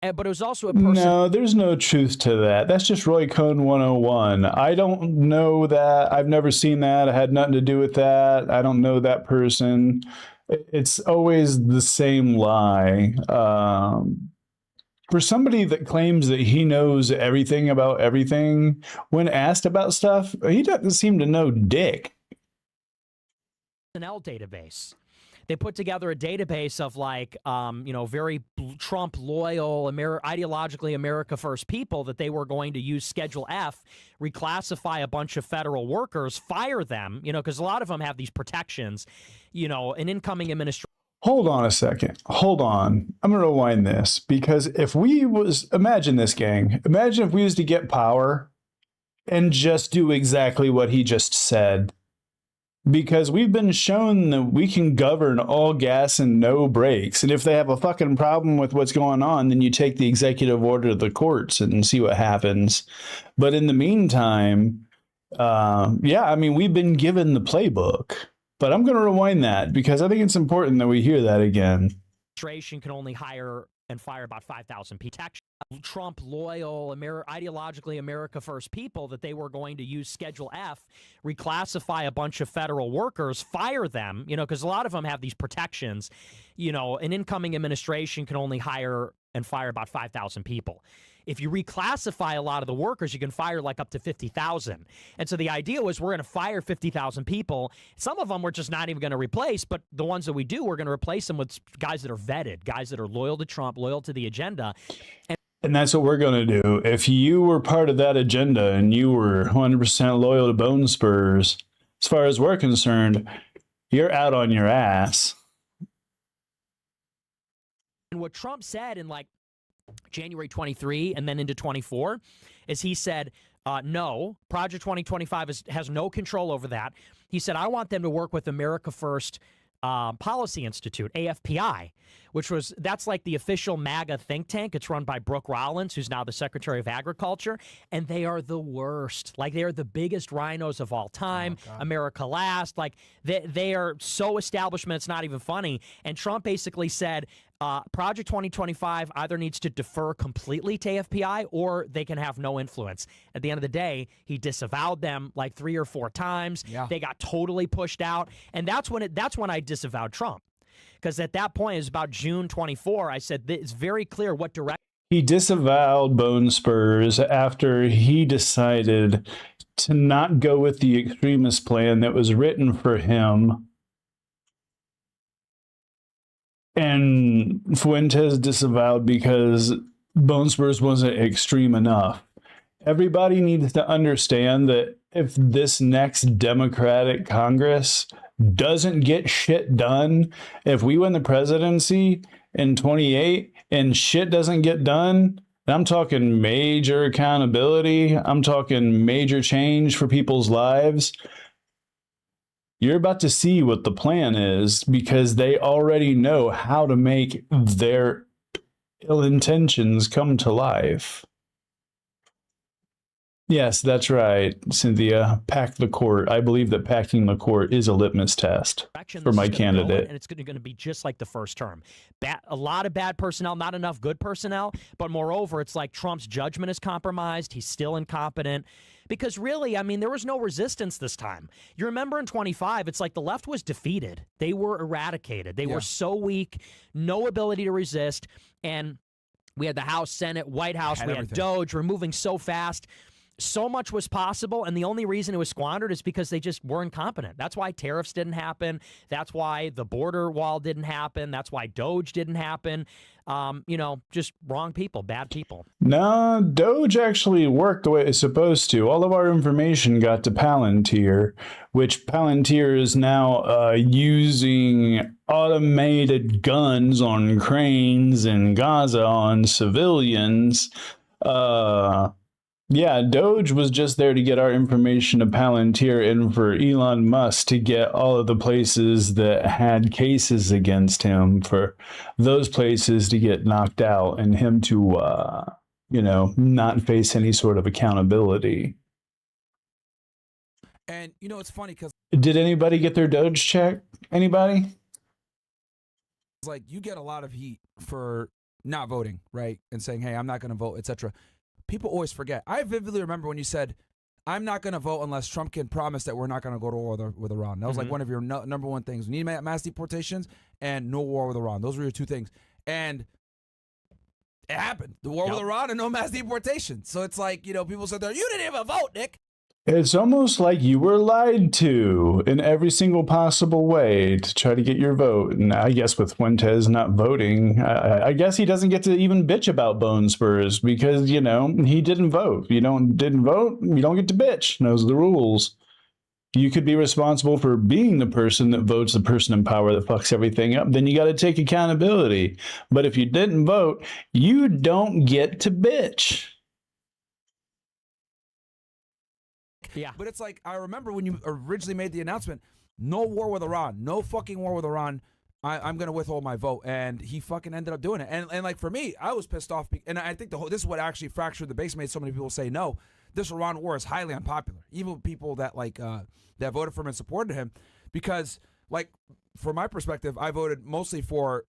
But it was also a person. No, there's no truth to that. That's just Roy Cohn 101. I don't know that. I've never seen that. I had nothing to do with that. I don't know that person. It's always the same lie. For somebody that claims that he knows everything about everything, when asked about stuff, he doesn't seem to know dick. Personnel database. They put together a database of very Trump loyal, ideologically America first people that they were going to use Schedule F, reclassify a bunch of federal workers, fire them, because a lot of them have these protections, an incoming administration. Hold on a second. Hold on. I'm going to rewind this, because imagine this, gang. Imagine if we was to get power and just do exactly what he just said. Because we've been shown that we can govern all gas and no brakes. And if they have a fucking problem with what's going on, then you take the executive order to the courts and see what happens. But in the meantime, we've been given the playbook. But I'm going to rewind that, because I think it's important that we hear that again. Administration can only hire and fire about 5,000 people. Trump loyal, ideologically America first people that they were going to use Schedule F, reclassify a bunch of federal workers, fire them, because a lot of them have these protections. An incoming administration can only hire and fire about 5,000 people. if you reclassify a lot of the workers, you can fire like up to 50,000. And so the idea was we're going to fire 50,000 people. Some of them we're just not even going to replace, but the ones that we do, we're going to replace them with guys that are vetted, guys that are loyal to Trump, loyal to the agenda. And that's what we're going to do. If you were part of that agenda and you were 100% loyal to Bone Spurs, as far as we're concerned, you're out on your ass. And what Trump said in like January 23 and then into 24 is he said, no, Project 2025 has no control over that. He said, I want them to work with America First Policy Institute, AFPI, that's like the official MAGA think tank. It's run by Brooke Rollins, who's now the Secretary of Agriculture, and they are the worst. Like, they are the biggest rhinos of all time. America Last. Like, they are so establishment, it's not even funny. And Trump basically said, Project 2025 either needs to defer completely to AFPI or they can have no influence. At the end of the day, he disavowed them like 3 or 4 times. Yeah. They got totally pushed out. And that's when I disavowed Trump. Because at that point, it was about June 24, I said, it's very clear what direction. He disavowed Bone Spurs after he decided to not go with the extremist plan that was written for him. And Fuentes disavowed because Bone Spurs wasn't extreme enough. Everybody needs to understand that if this next Democratic Congress doesn't get shit done, if we win the presidency in 28 and shit doesn't get done, and I'm talking major accountability, I'm talking major change for people's lives, you're about to see what the plan is, because they already know how to make their ill intentions come to life. Yes, that's right, Cynthia. Pack the court. I believe that packing the court is a litmus test for my candidate. And it's going to be just like the first term. A lot of bad personnel, not enough good personnel. But moreover, it's like Trump's judgment is compromised. He's still incompetent. Because really, I mean, there was no resistance this time. You remember in 25, it's like the left was defeated. They were eradicated. They were so weak, no ability to resist. And we had the House, Senate, White House. We had Doge. We're moving so fast. So much was possible, and the only reason it was squandered is because they just were incompetent. That's why tariffs didn't happen. That's why the border wall didn't happen. That's why Doge didn't happen. Just wrong people, bad people. No, Doge actually worked the way it's supposed to. All of our information got to Palantir, which Palantir is now using automated guns on cranes in Gaza on civilians. Yeah, Doge was just there to get our information to Palantir and for Elon Musk to get all of the places that had cases against him, for those places to get knocked out and him to, not face any sort of accountability. And, it's funny because... Did anybody get their Doge check? Anybody? It's like, you get a lot of heat for not voting, right? And saying, hey, I'm not going to vote, etc. People always forget. I vividly remember when you said, I'm not going to vote unless Trump can promise that we're not going to go to war with Iran. That was like one of your number one things. We need mass deportations and no war with Iran. Those were your 2 things. And it happened. The war with Iran and no mass deportation. So it's like, people said there, you didn't even vote, Nick. It's almost like you were lied to in every single possible way to try to get your vote. And I guess with Fuentes not voting, I guess he doesn't get to even bitch about Bone Spurs because, he didn't vote. You didn't vote, you don't get to bitch. Those are the rules. You could be responsible for being the person that votes the person in power that fucks everything up. Then you got to take accountability. But if you didn't vote, you don't get to bitch. Yeah. But it's like, I remember when you originally made the announcement, no war with Iran, no fucking war with Iran. I'm going to withhold my vote. And he fucking ended up doing it. And like, for me, I was pissed off. And I think this is what actually fractured the base, made so many people say no. This Iran war is highly unpopular. Even people that that voted for him and supported him. Because, like, from my perspective, I voted mostly for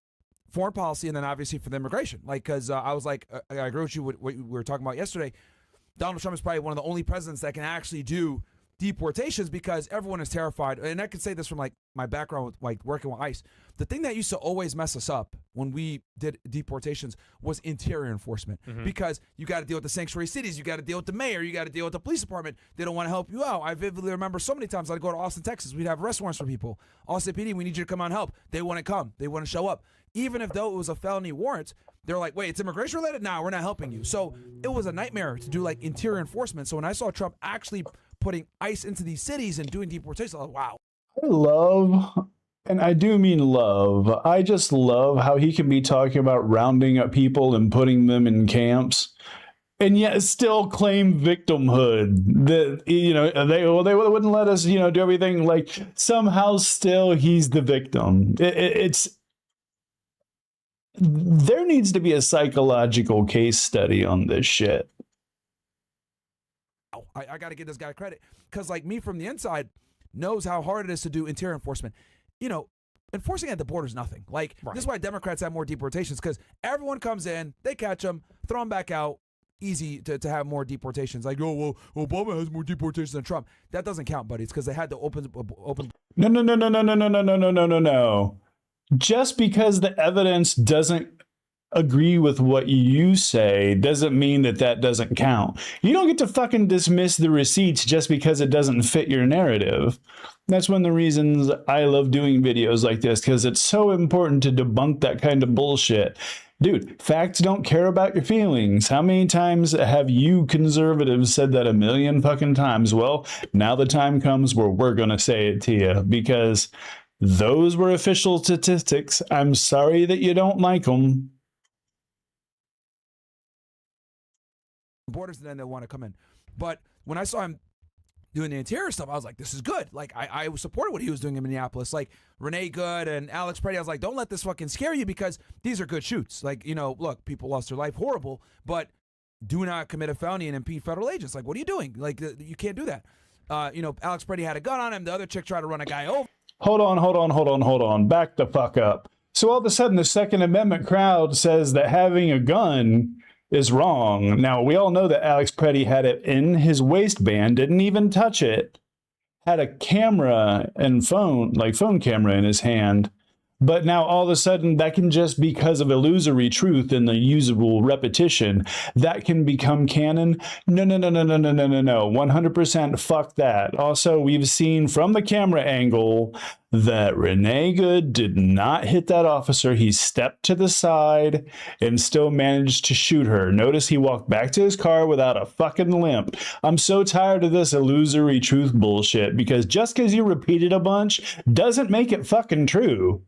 foreign policy and then obviously for the immigration. Like, because I was like, I agree with you what we were talking about yesterday. Donald Trump is probably one of the only presidents that can actually do deportations because everyone is terrified. And I can say this from like my background with like working with ICE. The thing that used to always mess us up when we did deportations was interior enforcement, because you got to deal with the sanctuary cities, you got to deal with the mayor, you got to deal with the police department. They don't want to help you out. I vividly remember so many times I'd go to Austin, Texas, we'd have arrest warrants for people. Austin PD, we need you to come out and help. They want to come. They want to show up. Even if though it was a felony warrant, they're like, wait, it's immigration related? Nah, we're not helping you. So it was a nightmare to do like interior enforcement. So when I saw Trump actually putting ICE into these cities and doing deportations, I was like, wow. I love, and I do mean love, I just love how he can be talking about rounding up people and putting them in camps and yet still claim victimhood. That, you know, they wouldn't let us, you know, do everything. Like somehow still he's the victim. It's there needs to be a psychological case study on this shit. I got to give this guy credit, because like me from the inside knows how hard it is to do interior enforcement. You know, enforcing at the border is nothing. Like, this is why Democrats have more deportations, because everyone comes in, they catch them, throw them back out. Easy to have more deportations. Like, oh, well, Obama has more deportations than Trump. That doesn't count, buddy. It's because they had to open. No. Just because the evidence doesn't agree with what you say doesn't mean that that doesn't count. You don't get to fucking dismiss the receipts just because it doesn't fit your narrative. That's one of the reasons I love doing videos like this, because it's so important to debunk that kind of bullshit. Dude, facts don't care about your feelings. How many times have you conservatives said that a million fucking times? Well, now the time comes where we're going to say it to you, because those were official statistics. I'm sorry that you don't like them. Borders, and then they want to come in. But when I saw him doing the interior stuff, I was like, this is good. Like, I supported what he was doing in Minneapolis. Like, Renee Good and Alex Preddy, I was like, don't let this fucking scare you, because these are good shoots. Like, you know, look, people lost their life, horrible, but do not commit a felony and impede federal agents. Like, what are you doing? Like, you can't do that. You know, Alex Preddy had a gun on him. The other chick tried to run a guy over. Hold on. Back the fuck up. So all of a sudden, the Second Amendment crowd says that having a gun is wrong. Now, we all know that Alex Preddy had it in his waistband, didn't even touch it, had a camera and phone camera in his hand. But now all of a sudden, that can just, because of illusory truth and the usable repetition, that can become canon. No. 100% fuck that. Also, we've seen from the camera angle that Renee Good did not hit that officer. He stepped to the side and still managed to shoot her. Notice he walked back to his car without a fucking limp. I'm so tired of this illusory truth bullshit, because just because you repeat it a bunch doesn't make it fucking true.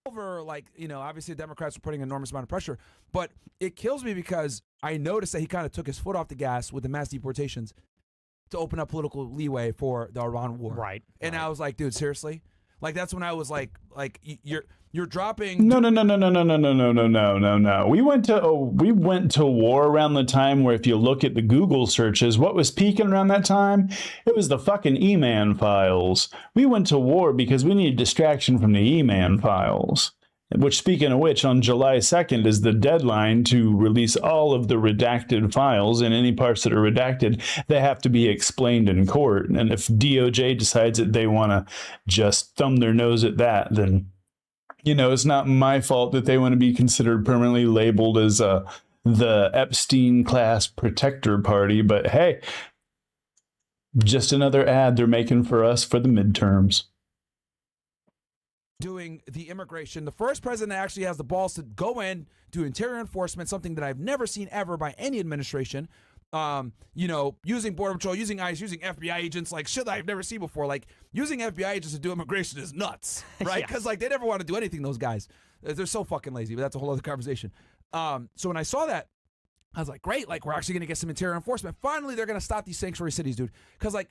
Over, like, you know, obviously the Democrats were putting an enormous amount of pressure, but it kills me because I noticed that he kind of took his foot off the gas with the mass deportations to open up political leeway for the Iran war. Right. And I was like, dude, seriously? Like, that's when I was like you're dropping. No. We went to war around the time where, if you look at the Google searches, what was peaking around that time? It was the fucking E-Man files. We went to war because we needed distraction from the E-Man files. Which, speaking of which, on July 2nd is the deadline to release all of the redacted files, and any parts that are redacted, they have to be explained in court. And if DOJ decides that they want to just thumb their nose at that, then, you know, it's not my fault that they want to be considered permanently labeled as the Epstein class protector party. But hey, just another ad they're making for us for the midterms. Doing the immigration, the first president that actually has the balls to go in, do interior enforcement, something that I've never seen ever by any administration. You know, using Border Patrol, using ICE, using FBI agents, like shit that I've never seen before. Like, using FBI agents to do immigration is nuts, right? Because like, they never want to do anything, those guys. They're so fucking lazy, but that's a whole other conversation. So when I saw that, I was like, great, like, we're actually going to get some interior enforcement. Finally, they're going to stop these sanctuary cities, dude. Because, like,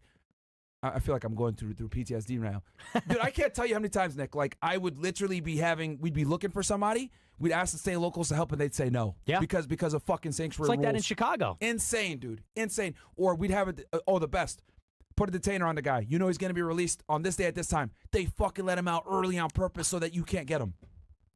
I feel like I'm going through PTSD now. Dude, I can't tell you how many times, Nick, like, I would literally be we'd be looking for somebody, we'd ask the state locals to help, and they'd say no. Yeah. Because of fucking sanctuary It's like rules. that in Chicago. Insane, dude. Insane. Or we'd have the best. Put a detainer on the guy. You know he's going to be released on this day at this time. They fucking let him out early on purpose so that you can't get him.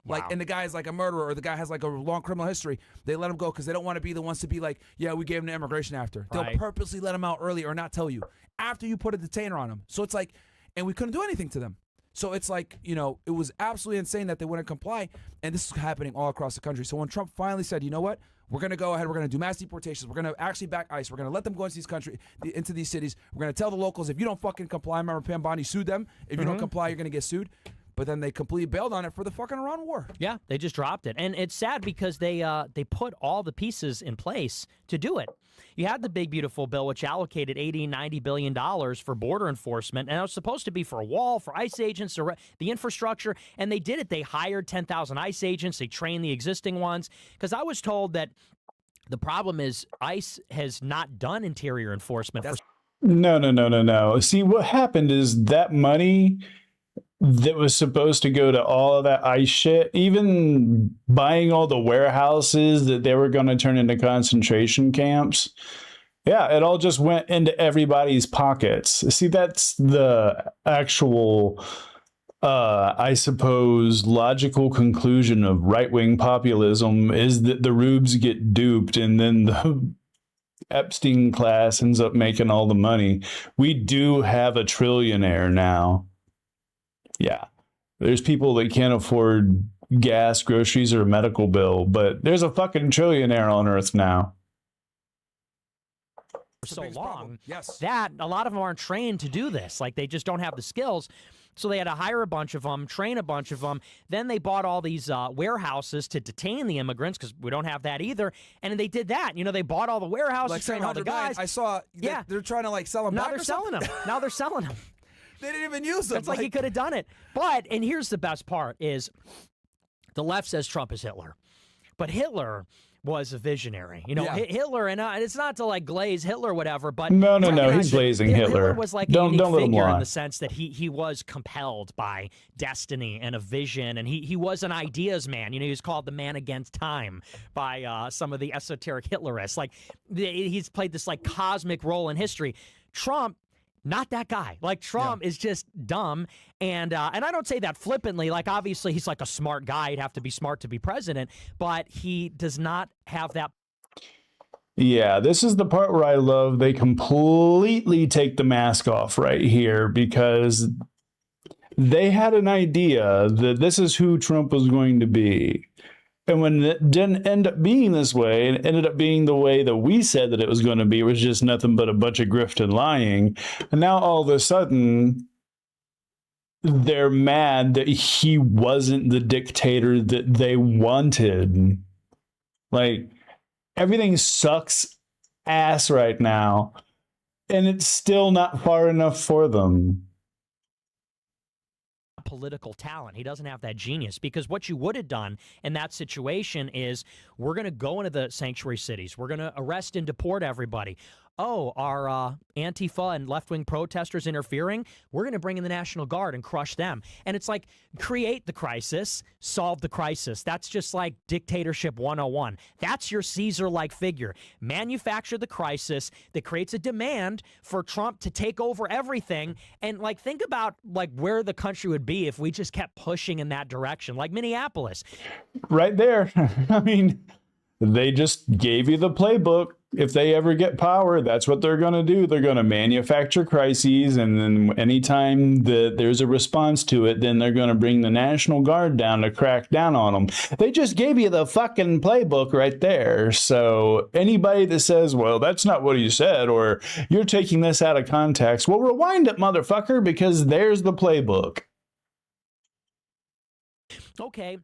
Like, Wow. and the guy is like a murderer, or the guy has like a long criminal history. They let him go because they don't want to be the ones to be like, yeah, we gave him the immigration after. Right. They'll purposely let him out early or not tell you after you put a detainer on him. So it's like, and we couldn't do anything to them. So it's like, you know, it was absolutely insane that they wouldn't comply. And this is happening all across the country. So when Trump finally said, you know what, we're going to go ahead, we're going to do mass deportations, we're going to actually back ICE, we're going to let them go into these countries, into these cities, we're going to tell the locals, if you don't fucking comply, remember Pam Bondi sued them, if you don't comply, you're going to get sued. But then they completely bailed on it for the fucking Iran war. Yeah, they just dropped it. And it's sad because they put all the pieces in place to do it. You had the big, beautiful bill, which allocated $80, $90 billion for border enforcement. And it was supposed to be for a wall, for ICE agents, the infrastructure. And they did it. They hired 10,000 ICE agents. They trained the existing ones. Because I was told that the problem is ICE has not done interior enforcement. No. See, what happened is that money that was supposed to go to all of that ICE shit, even buying all the warehouses that they were going to turn into concentration camps. Yeah, it all just went into everybody's pockets. See, that's the actual, I suppose, logical conclusion of right-wing populism, is that the rubes get duped and then the Epstein class ends up making all the money. We do have a trillionaire now. Yeah, there's people that can't afford gas, groceries, or a medical bill, but there's a fucking trillionaire on Earth now. For so long, yes, that a lot of them aren't trained to do this. Like, they just don't have the skills. So they had to hire a bunch of them, train a bunch of them. Then they bought all these warehouses to detain the immigrants, because we don't have that either. And they did that. You know, they bought all the warehouses, like trained all the guys. I saw. Yeah, they're trying to like sell them. Now back they're or selling something? them. Now they're selling them. They didn't even use them. It's like he could have done it. But, and here's the best part, is the left says Trump is Hitler. But Hitler was a visionary. You know, Yeah. Hitler, and it's not to like glaze Hitler or whatever, but No, he's recognize that glazing Hitler. Hitler was like a Don't unique let him figure in lie. the sense that he was compelled by destiny and a vision, and he was an ideas man. You know, he was called the man against time by some of the esoteric Hitlerists. Like, he's played this like cosmic role in history. Trump, not that guy. Like, Trump is just dumb, and I don't say that flippantly. Like, obviously, he's like a smart guy. He'd have to be smart to be president, but he does not have that. Yeah, this is the part where I love they completely take the mask off right here, because they had an idea that this is who Trump was going to be. And when it didn't end up being this way, it ended up being the way that we said that it was going to be, it was just nothing but a bunch of grift and lying. And now all of a sudden, they're mad that he wasn't the dictator that they wanted. Like, everything sucks ass right now, and it's still not far enough for them. Political talent. He doesn't have that genius, because what you would have done in that situation is, we're going to go into the sanctuary cities. We're going to arrest and deport everybody. Oh, are Antifa and left-wing protesters interfering? We're going to bring in the National Guard and crush them. And it's like, create the crisis, solve the crisis. That's just like dictatorship 101. That's your Caesar-like figure. Manufacture the crisis that creates a demand for Trump to take over everything. And like, think about like where the country would be if we just kept pushing in that direction, like Minneapolis. Right there. I mean, they just gave you the playbook. If they ever get power, that's what they're going to do. They're going to manufacture crises, and then anytime that there's a response to it, then they're going to bring the National Guard down to crack down on them. They just gave you the fucking playbook right there. So anybody that says, well, that's not what he said, or you're taking this out of context, well, rewind it, motherfucker, because there's the playbook. Okay,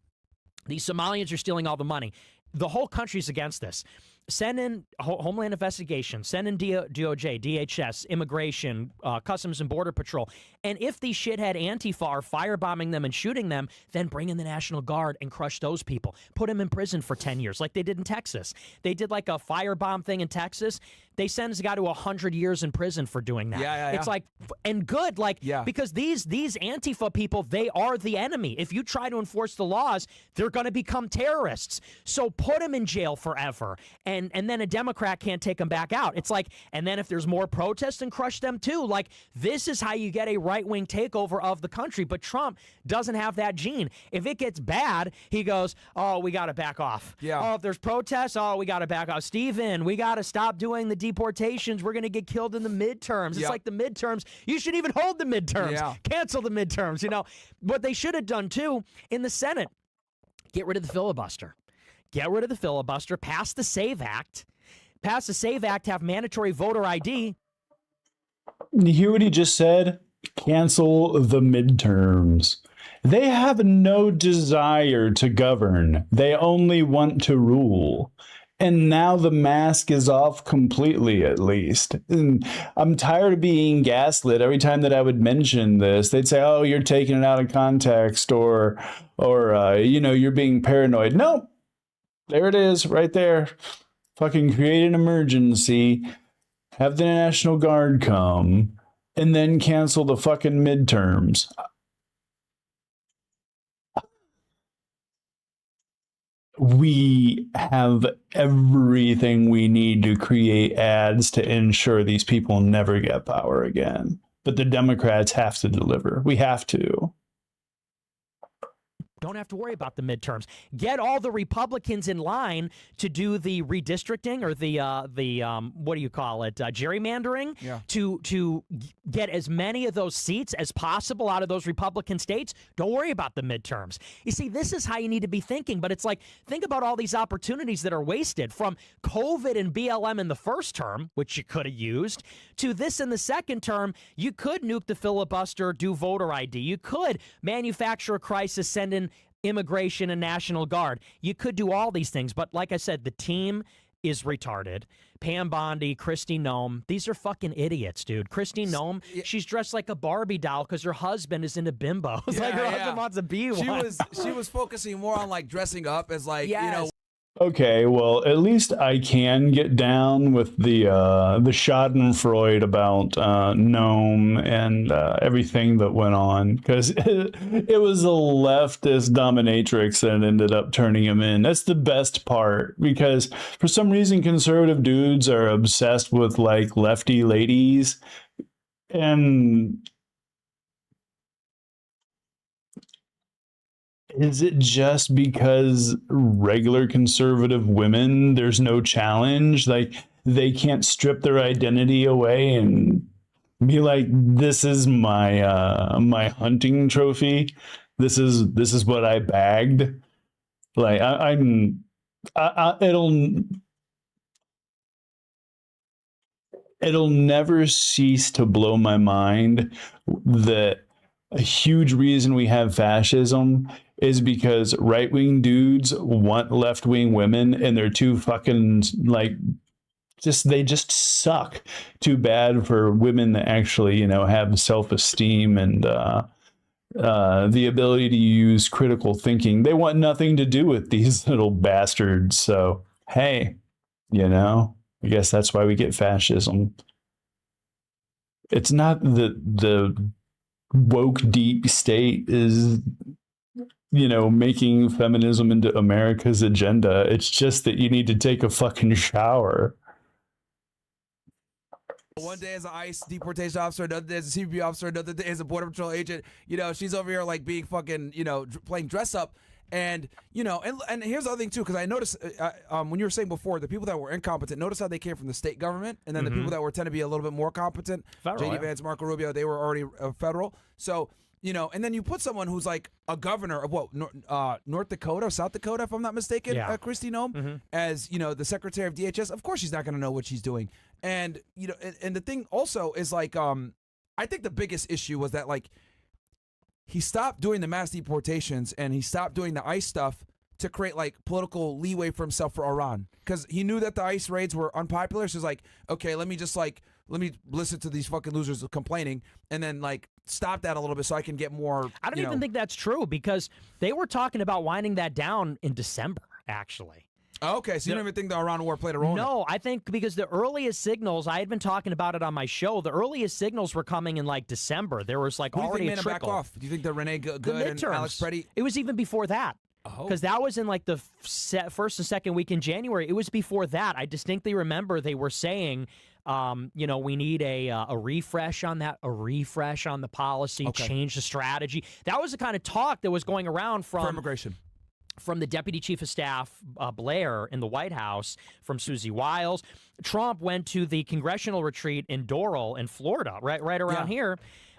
these Somalians are stealing all the money. The whole country's against this. Send in Homeland Investigation, send in DOJ, DHS, Immigration, Customs and Border Patrol. And if these shithead Antifa are firebombing them and shooting them, then bring in the National Guard and crush those people. Put them in prison for 10 years like they did in Texas. They did like a firebomb thing in Texas. they sentence a guy to 100 years in prison for doing that. It's like, and good, like, because these Antifa people, they are the enemy. If you try to enforce the laws, they're going to become terrorists. So put them in jail forever, and then a Democrat can't take them back out. It's like, and then if there's more protests, then crush them too. Like, this is how you get a right-wing takeover of the country. But Trump doesn't have that gene. If it gets bad, he goes, oh, we got to back off. Oh, if there's protests, oh, we got to back off. Steven, we got to stop doing the deportations. We're going to get killed in the midterms. It's like the midterms. You should even hold the midterms. Cancel the midterms. You know, what they should have done too in the Senate, get rid of the filibuster. Get rid of the filibuster, pass the SAVE Act. Pass the SAVE Act, have mandatory voter ID. You hear what he just said? Cancel the midterms. They have no desire to govern. They only want to rule. And now the mask is off completely, at least. And I'm tired of being gaslit. Every time that I would mention this, they'd say, oh, you're taking it out of context, or you know, you're being paranoid. No, there it is right there. Fucking create an emergency, have the National Guard come, and then cancel the fucking midterms. We have everything we need to create ads to ensure these people never get power again. But the Democrats have to deliver. We have to. Don't have to worry about the midterms. Get all the Republicans in line to do the redistricting, or the what do you call it, gerrymandering, to get as many of those seats as possible out of those Republican states. Don't worry about the midterms. You see, this is how you need to be thinking. But it's like, think about all these opportunities that are wasted, from COVID and BLM in the first term, which you could have used, to this in the second term. You could nuke the filibuster, do voter ID. You could manufacture a crisis, send in immigration and National Guard. You could do all these things, but like I said, the team is retarded. Pam Bondi, Kristi Noem, these are fucking idiots, dude. Kristi Noem, she's dressed like a Barbie doll because her husband is into bimbos. Like, her husband wants to be one. She was focusing more on like dressing up as, like, you know. Okay, well, at least I can get down with the Schadenfreude about Noam and everything that went on, because it was a leftist dominatrix that ended up turning him in. That's the best part, because for some reason conservative dudes are obsessed with like lefty ladies, and is it just because regular conservative women, there's no challenge? Like, they can't strip their identity away and be like, this is my my hunting trophy. This is what I bagged. Like, it'll never cease to blow my mind that a huge reason we have fascism is because right-wing dudes want left-wing women, and they're too fucking, like, they just suck too bad for women that actually, you know, have self-esteem and the ability to use critical thinking. They want nothing to do with these little bastards. So, hey, you know, I guess that's why we get fascism. It's not the woke deep state is, you know, making feminism into America's agenda. It's just that you need to take a fucking shower. One day as an ICE deportation officer, another day as a CBP officer, another day as a Border Patrol agent. You know, she's over here like being fucking, you know, playing dress up. And, you know, and here's the other thing too, because I noticed when you were saying before, the people that were incompetent, notice how they came from the state government, and then the people that were tend to be a little bit more competent, J.D. Vance, Marco Rubio, they were already federal. So, you know, and then you put someone who's like a governor of what, North Dakota or South Dakota, if I'm not mistaken, Kristi Noem, as, you know, the secretary of DHS. Of course she's not going to know what she's doing. And, you know, and the thing also is like, I think the biggest issue was that, like, he stopped doing the mass deportations and he stopped doing the ICE stuff to create like political leeway for himself for Iran, because he knew that the ICE raids were unpopular. So he's like, okay, let me listen to these fucking losers complaining and then like stop that a little bit so I can get more. I don't even think that's true, because they were talking about winding that down in December, actually. Okay, so you don't even think the Iran war played a role in it? No, I think because the earliest signals, I had been talking about it on my show, the earliest signals were coming in like December. There was like Who do you already think a made him back trickle. off? Do you think that Renee Good The and Alex midterms. Preddy? It was even before that. Oh. Because that was in like the first and second week in January. It was before that. I distinctly remember they were saying, you know, we need a refresh on that, a refresh on the policy, change the strategy. That was the kind of talk that was going around For immigration. from the Deputy Chief of Staff, Blair, in the White House, from Susie Wiles. Trump went to the congressional retreat in Doral in Florida, right around here.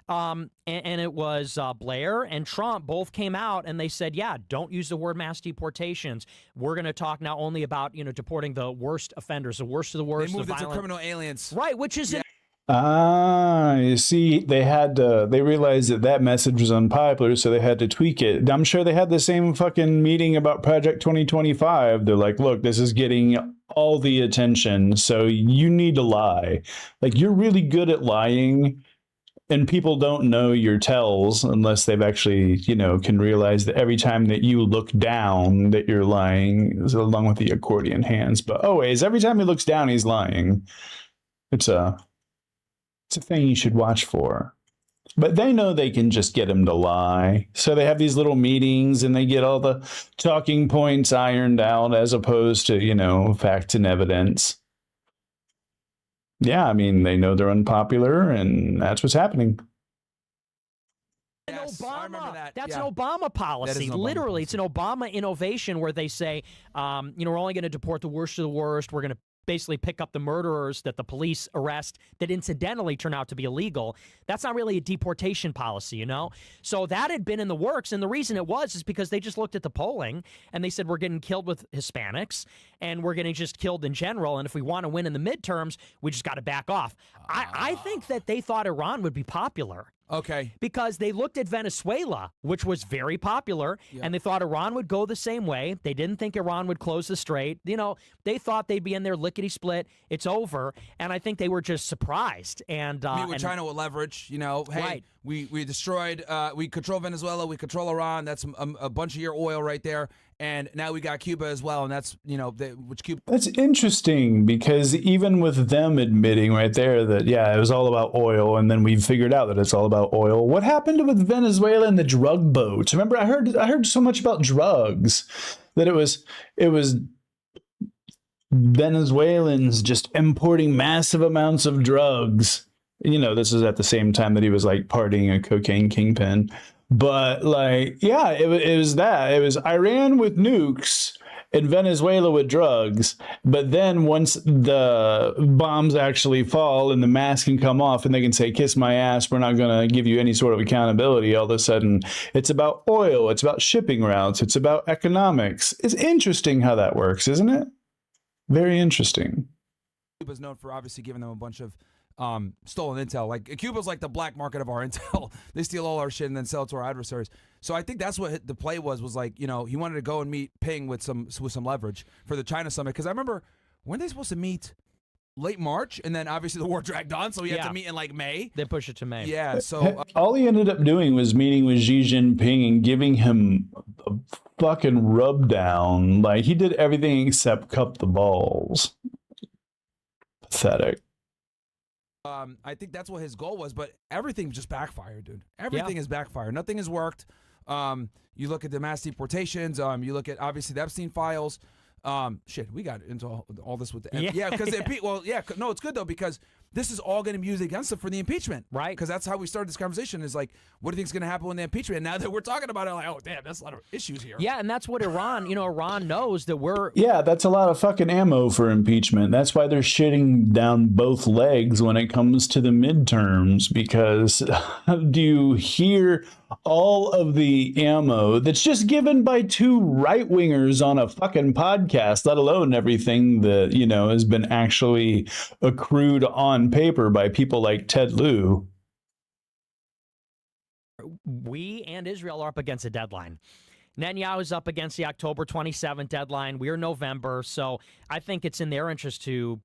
And it was Blair and Trump both came out and they said, yeah, don't use the word mass deportations. We're going to talk now only about, you know, deporting the worst offenders, the worst of the worst. They moved the it to violent. criminal aliens. Right, which is You see, they realized that message was unpopular, so they had to tweak it. I'm sure they had the same fucking meeting about Project 2025. They're like, look, this is getting all the attention, so you need to lie. Like, you're really good at lying, and people don't know your tells unless they've actually, you know, can realize that every time that you look down that you're lying, along with the accordion hands. But always, every time he looks down, he's lying. It's a thing you should watch for. But they know they can just get him to lie. So they have these little meetings and they get all the talking points ironed out as opposed to, you know, facts and evidence. Yeah, I mean, they know they're unpopular and that's what's happening. Yes, I remember that. That's Yeah. an Obama policy. an Obama Literally, it's an Obama innovation where they say, you know, we're only going to deport the worst of the worst. We're going to basically pick up the murderers that the police arrest that incidentally turn out to be illegal. That's not really a deportation policy, you know? So that had been in the works, and the reason it was is because they just looked at the polling, and they said we're getting killed with Hispanics, and we're getting just killed in general, and if we want to win in the midterms, we just got to back off. I think that they thought Iran would be popular. Okay. Because they looked at Venezuela, which was very popular, and they thought Iran would go the same way. They didn't think Iran would close the strait. You know, they thought they'd be in there lickety-split. It's over. And I think they were just surprised. And I mean, with China with leverage, you know, hey, we destroyed, we control Venezuela, we control Iran. That's a bunch of your oil right there. And now we got Cuba as well, and that's, you know, which Cuba. That's interesting because even with them admitting right there that, yeah, it was all about oil, and then we figured out that it's all about oil. What happened with Venezuela and the drug boats? Remember, I heard so much about drugs that it was Venezuelans just importing massive amounts of drugs. You know, this is at the same time that he was like partying a cocaine kingpin. But like, yeah, it was that. It was Iran with nukes and Venezuela with drugs. But then once the bombs actually fall and the mask can come off and they can say, kiss my ass, we're not going to give you any sort of accountability. All of a sudden, it's about oil. It's about shipping routes. It's about economics. It's interesting how that works, isn't it? Very interesting. Cuba's known for obviously giving them a bunch of stolen intel. Like, Cuba's like the black market of our intel. They steal all our shit and then sell it to our adversaries. So I think that's what the play was like, you know, he wanted to go and meet Ping with some leverage for the China summit. Because I remember, weren't they supposed to meet late March? And then obviously the war dragged on, so we had to meet in like May. They pushed it to May. Yeah, so all he ended up doing was meeting with Xi Jinping and giving him a fucking rub down. Like, he did everything except cup the balls. Pathetic. I think that's what his goal was, but everything just backfired, dude. Everything has backfired. Nothing has worked. You look at the mass deportations. You look at obviously the Epstein files. Shit, we got into all this with the because no, it's good though because this is all going to be used against them for the impeachment, right? Because that's how we started this conversation. Is like, what do you think is going to happen when the impeachment? And now that we're talking about it, like, oh damn, that's a lot of issues here. Yeah, and that's what Iran. You know, Iran knows that we're. Yeah, that's a lot of fucking ammo for impeachment. That's why they're shitting down both legs when it comes to the midterms. Because do you hear all of the ammo that's just given by two right wingers on a fucking podcast, let alone everything that, you know, has been actually accrued on paper by people like Ted Lieu. We and Israel are up against a deadline. Netanyahu is up against the October 27th deadline. We're November, so I think it's in their interest to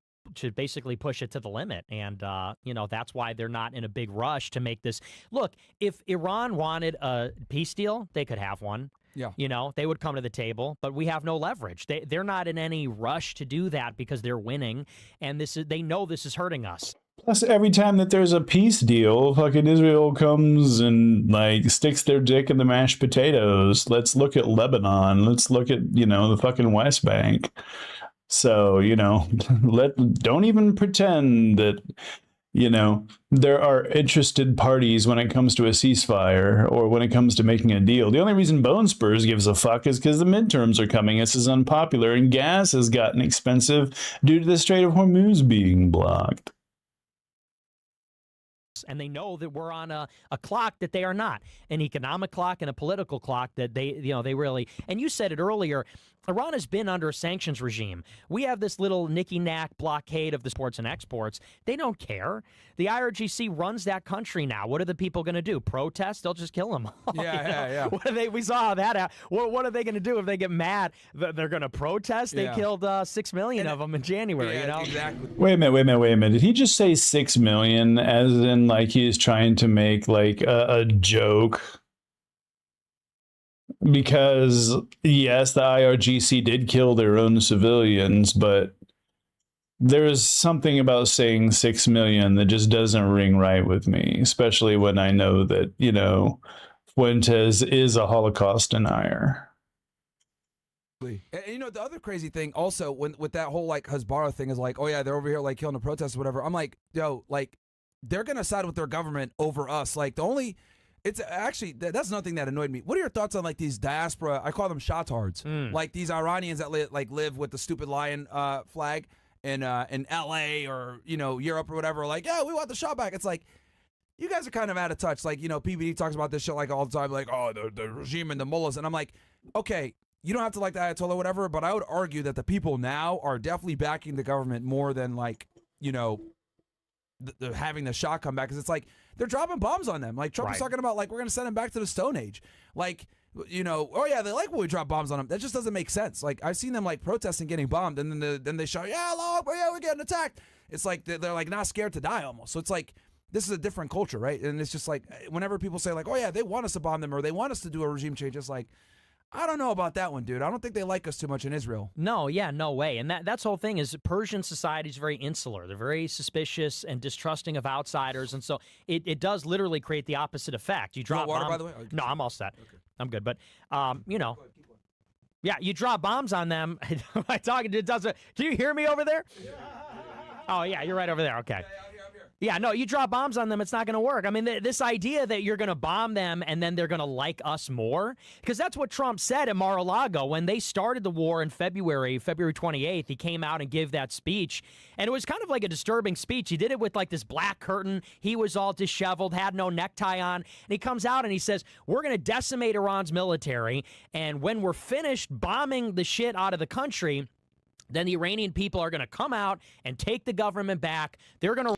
basically push it to the limit. And, you know, that's why they're not in a big rush to make this. Look, if Iran wanted a peace deal, they could have one. Yeah. You know, they would come to the table, but we have no leverage. They're not in any rush to do that because they're winning, and they know this is hurting us. Plus, every time that there's a peace deal, fucking Israel comes and like sticks their dick in the mashed potatoes. Let's look at Lebanon. Let's look at, you know, the fucking West Bank. So, you know, don't even pretend that, you know, there are interested parties when it comes to a ceasefire or when it comes to making a deal. The only reason Bone Spurs gives a fuck is because the midterms are coming. This is unpopular, and gas has gotten expensive due to the Strait of Hormuz being blocked. And they know that we're on a clock that they are not, an economic clock and a political clock that they really, and you said it earlier, Iran has been under a sanctions regime. We have this little nicky-knack blockade of the sports and exports. They don't care. The IRGC runs that country now. What are the people going to do? Protest? They'll just kill them. Yeah. What are they? We saw that. What are they going to do if they get mad? They're going to protest. They killed 6 million of them in January. You know? Exactly. Wait a minute. Did he just say 6 million as in like he's trying to make like a joke? Because yes, the IRGC did kill their own civilians, but there is something about saying 6 million that just doesn't ring right with me, especially when I know that, you know, Fuentes is a Holocaust denier. And you know, the other crazy thing also with that whole like Hezbollah thing is like, oh yeah, they're over here like killing the protests or whatever. I'm like, yo, like they're going to side with their government over us. Like it's actually, that's nothing that annoyed me. What are your thoughts on like these diaspora, I call them shotards, like these Iranians that live with the stupid lion flag in LA or, you know, Europe or whatever, like, yeah, we want the shot back. It's like, you guys are kind of out of touch. Like, you know, PBD talks about this shit like all the time, like, oh, the regime and the mullahs. And I'm like, okay, you don't have to like the Ayatollah or whatever, but I would argue that the people now are definitely backing the government more than like, you know, having the shot come back, because it's like they're dropping bombs on them. Like Trump was talking about, like, we're going to send them back to the Stone Age. Like, you know, oh yeah, they like when we drop bombs on them. That just doesn't make sense. Like, I've seen them like protesting getting bombed, and then they shout, yeah, we're getting attacked. It's like they're like not scared to die almost. So it's like this is a different culture, right? And it's just like whenever people say like, oh yeah, they want us to bomb them or they want us to do a regime change, it's like, I don't know about that one, dude. I don't think they like us too much in Israel. No, yeah, no way. And that's the whole thing is Persian society is very insular. They're very suspicious and distrusting of outsiders. And so it does literally create the opposite effect. You drop water, bombs. by the way? No, I'm all set. Okay. I'm good. But, you know, yeah, you drop bombs on them. Am I talking to do you hear me over there? Yeah. Oh, yeah, you're right over there. Okay. Yeah, no, you drop bombs on them, it's not going to work. I mean, this idea that you're going to bomb them and then they're going to like us more, because that's what Trump said at Mar-a-Lago when they started the war in February 28th. He came out and gave that speech, and it was kind of like a disturbing speech. He did it with like this black curtain. He was all disheveled, had no necktie on, and he comes out and he says, we're going to decimate Iran's military, and when we're finished bombing the shit out of the country, then the Iranian people are going to come out and take the government back. They're going to...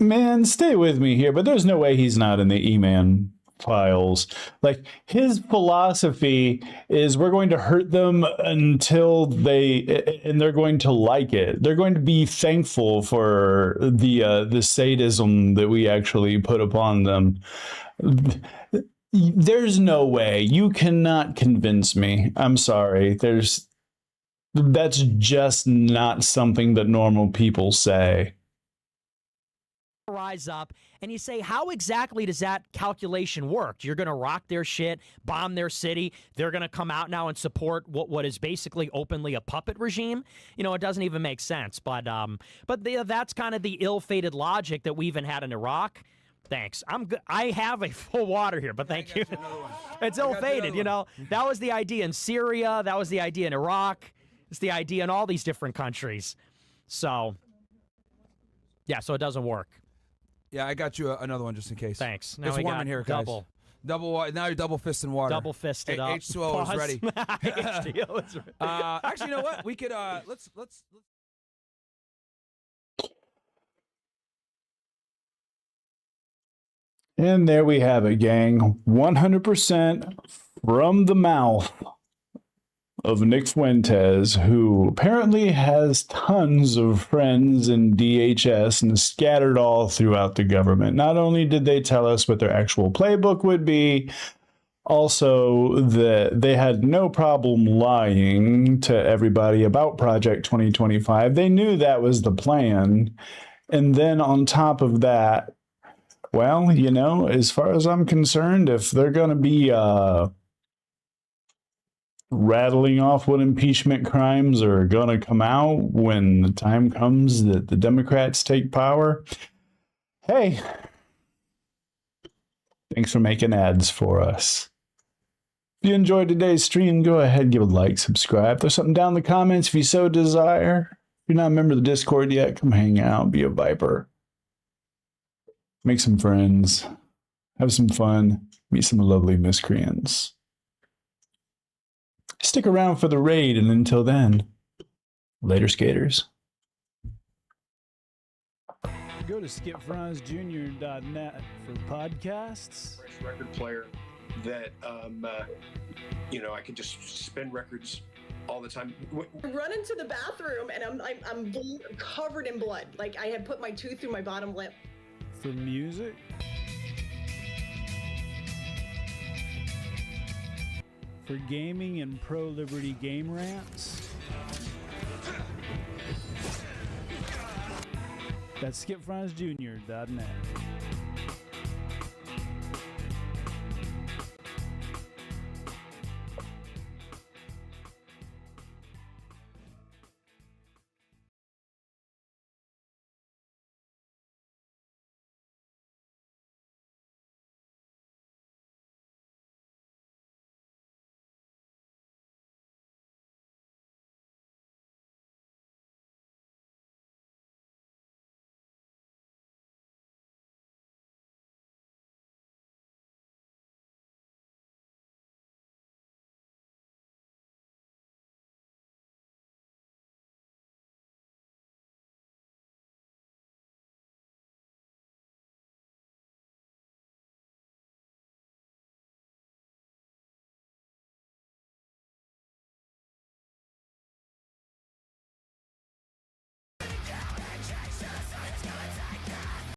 Man, stay with me here, but there's no way he's not in the E-Man files. Like, his philosophy is we're going to hurt them until they're going to like it. They're going to be thankful for the sadism that we actually put upon them. There's no way. You cannot convince me. I'm sorry. That's just not something that normal people say. Rise up, and you say, how exactly does that calculation work? You're going to rock their shit, bomb their city. They're going to come out now and support what is basically openly a puppet regime. You know, it doesn't even make sense. But that's kind of the ill-fated logic that we even had in Iraq. Thanks. I'm good. I have a full water here, but thank you. It's ill-fated, you know. That was the idea in Syria. That was the idea in Iraq. It's the idea in all these different countries. So, yeah, so it doesn't work. Yeah, I got you another one just in case. Thanks. Now it's warm in here, guys. Double. Now you're double fisting water. Double fisted up. H2O is ready. H2O is ready. Actually, you know what? We could let's. And there we have it, gang. 100% from the mouth of Nick Fuentes, who apparently has tons of friends in DHS and scattered all throughout the government. Not only did they tell us what their actual playbook would be, Also, that they had no problem lying to everybody about Project 2025. They knew that was the plan. And then on top of that, well, you know, as far as I'm concerned, if they're going to be rattling off what impeachment crimes are going to come out when the time comes that the Democrats take power, hey, thanks for making ads for us. If you enjoyed today's stream, go ahead, give a like, subscribe. Throw something down in the comments if you so desire. If you're not a member of the Discord yet, come hang out, be a Viper. Make some friends. Have some fun. Meet some lovely miscreants. Stick around for the raid, and until then, later, skaters. Go to skipfransjr.net for podcasts. Record player that you know, I could just spin records all the time. Run into the bathroom and I'm covered in blood. Like I had put my tooth through my bottom lip. For music. For gaming and pro-liberty game rants. That's skipfransjr.net.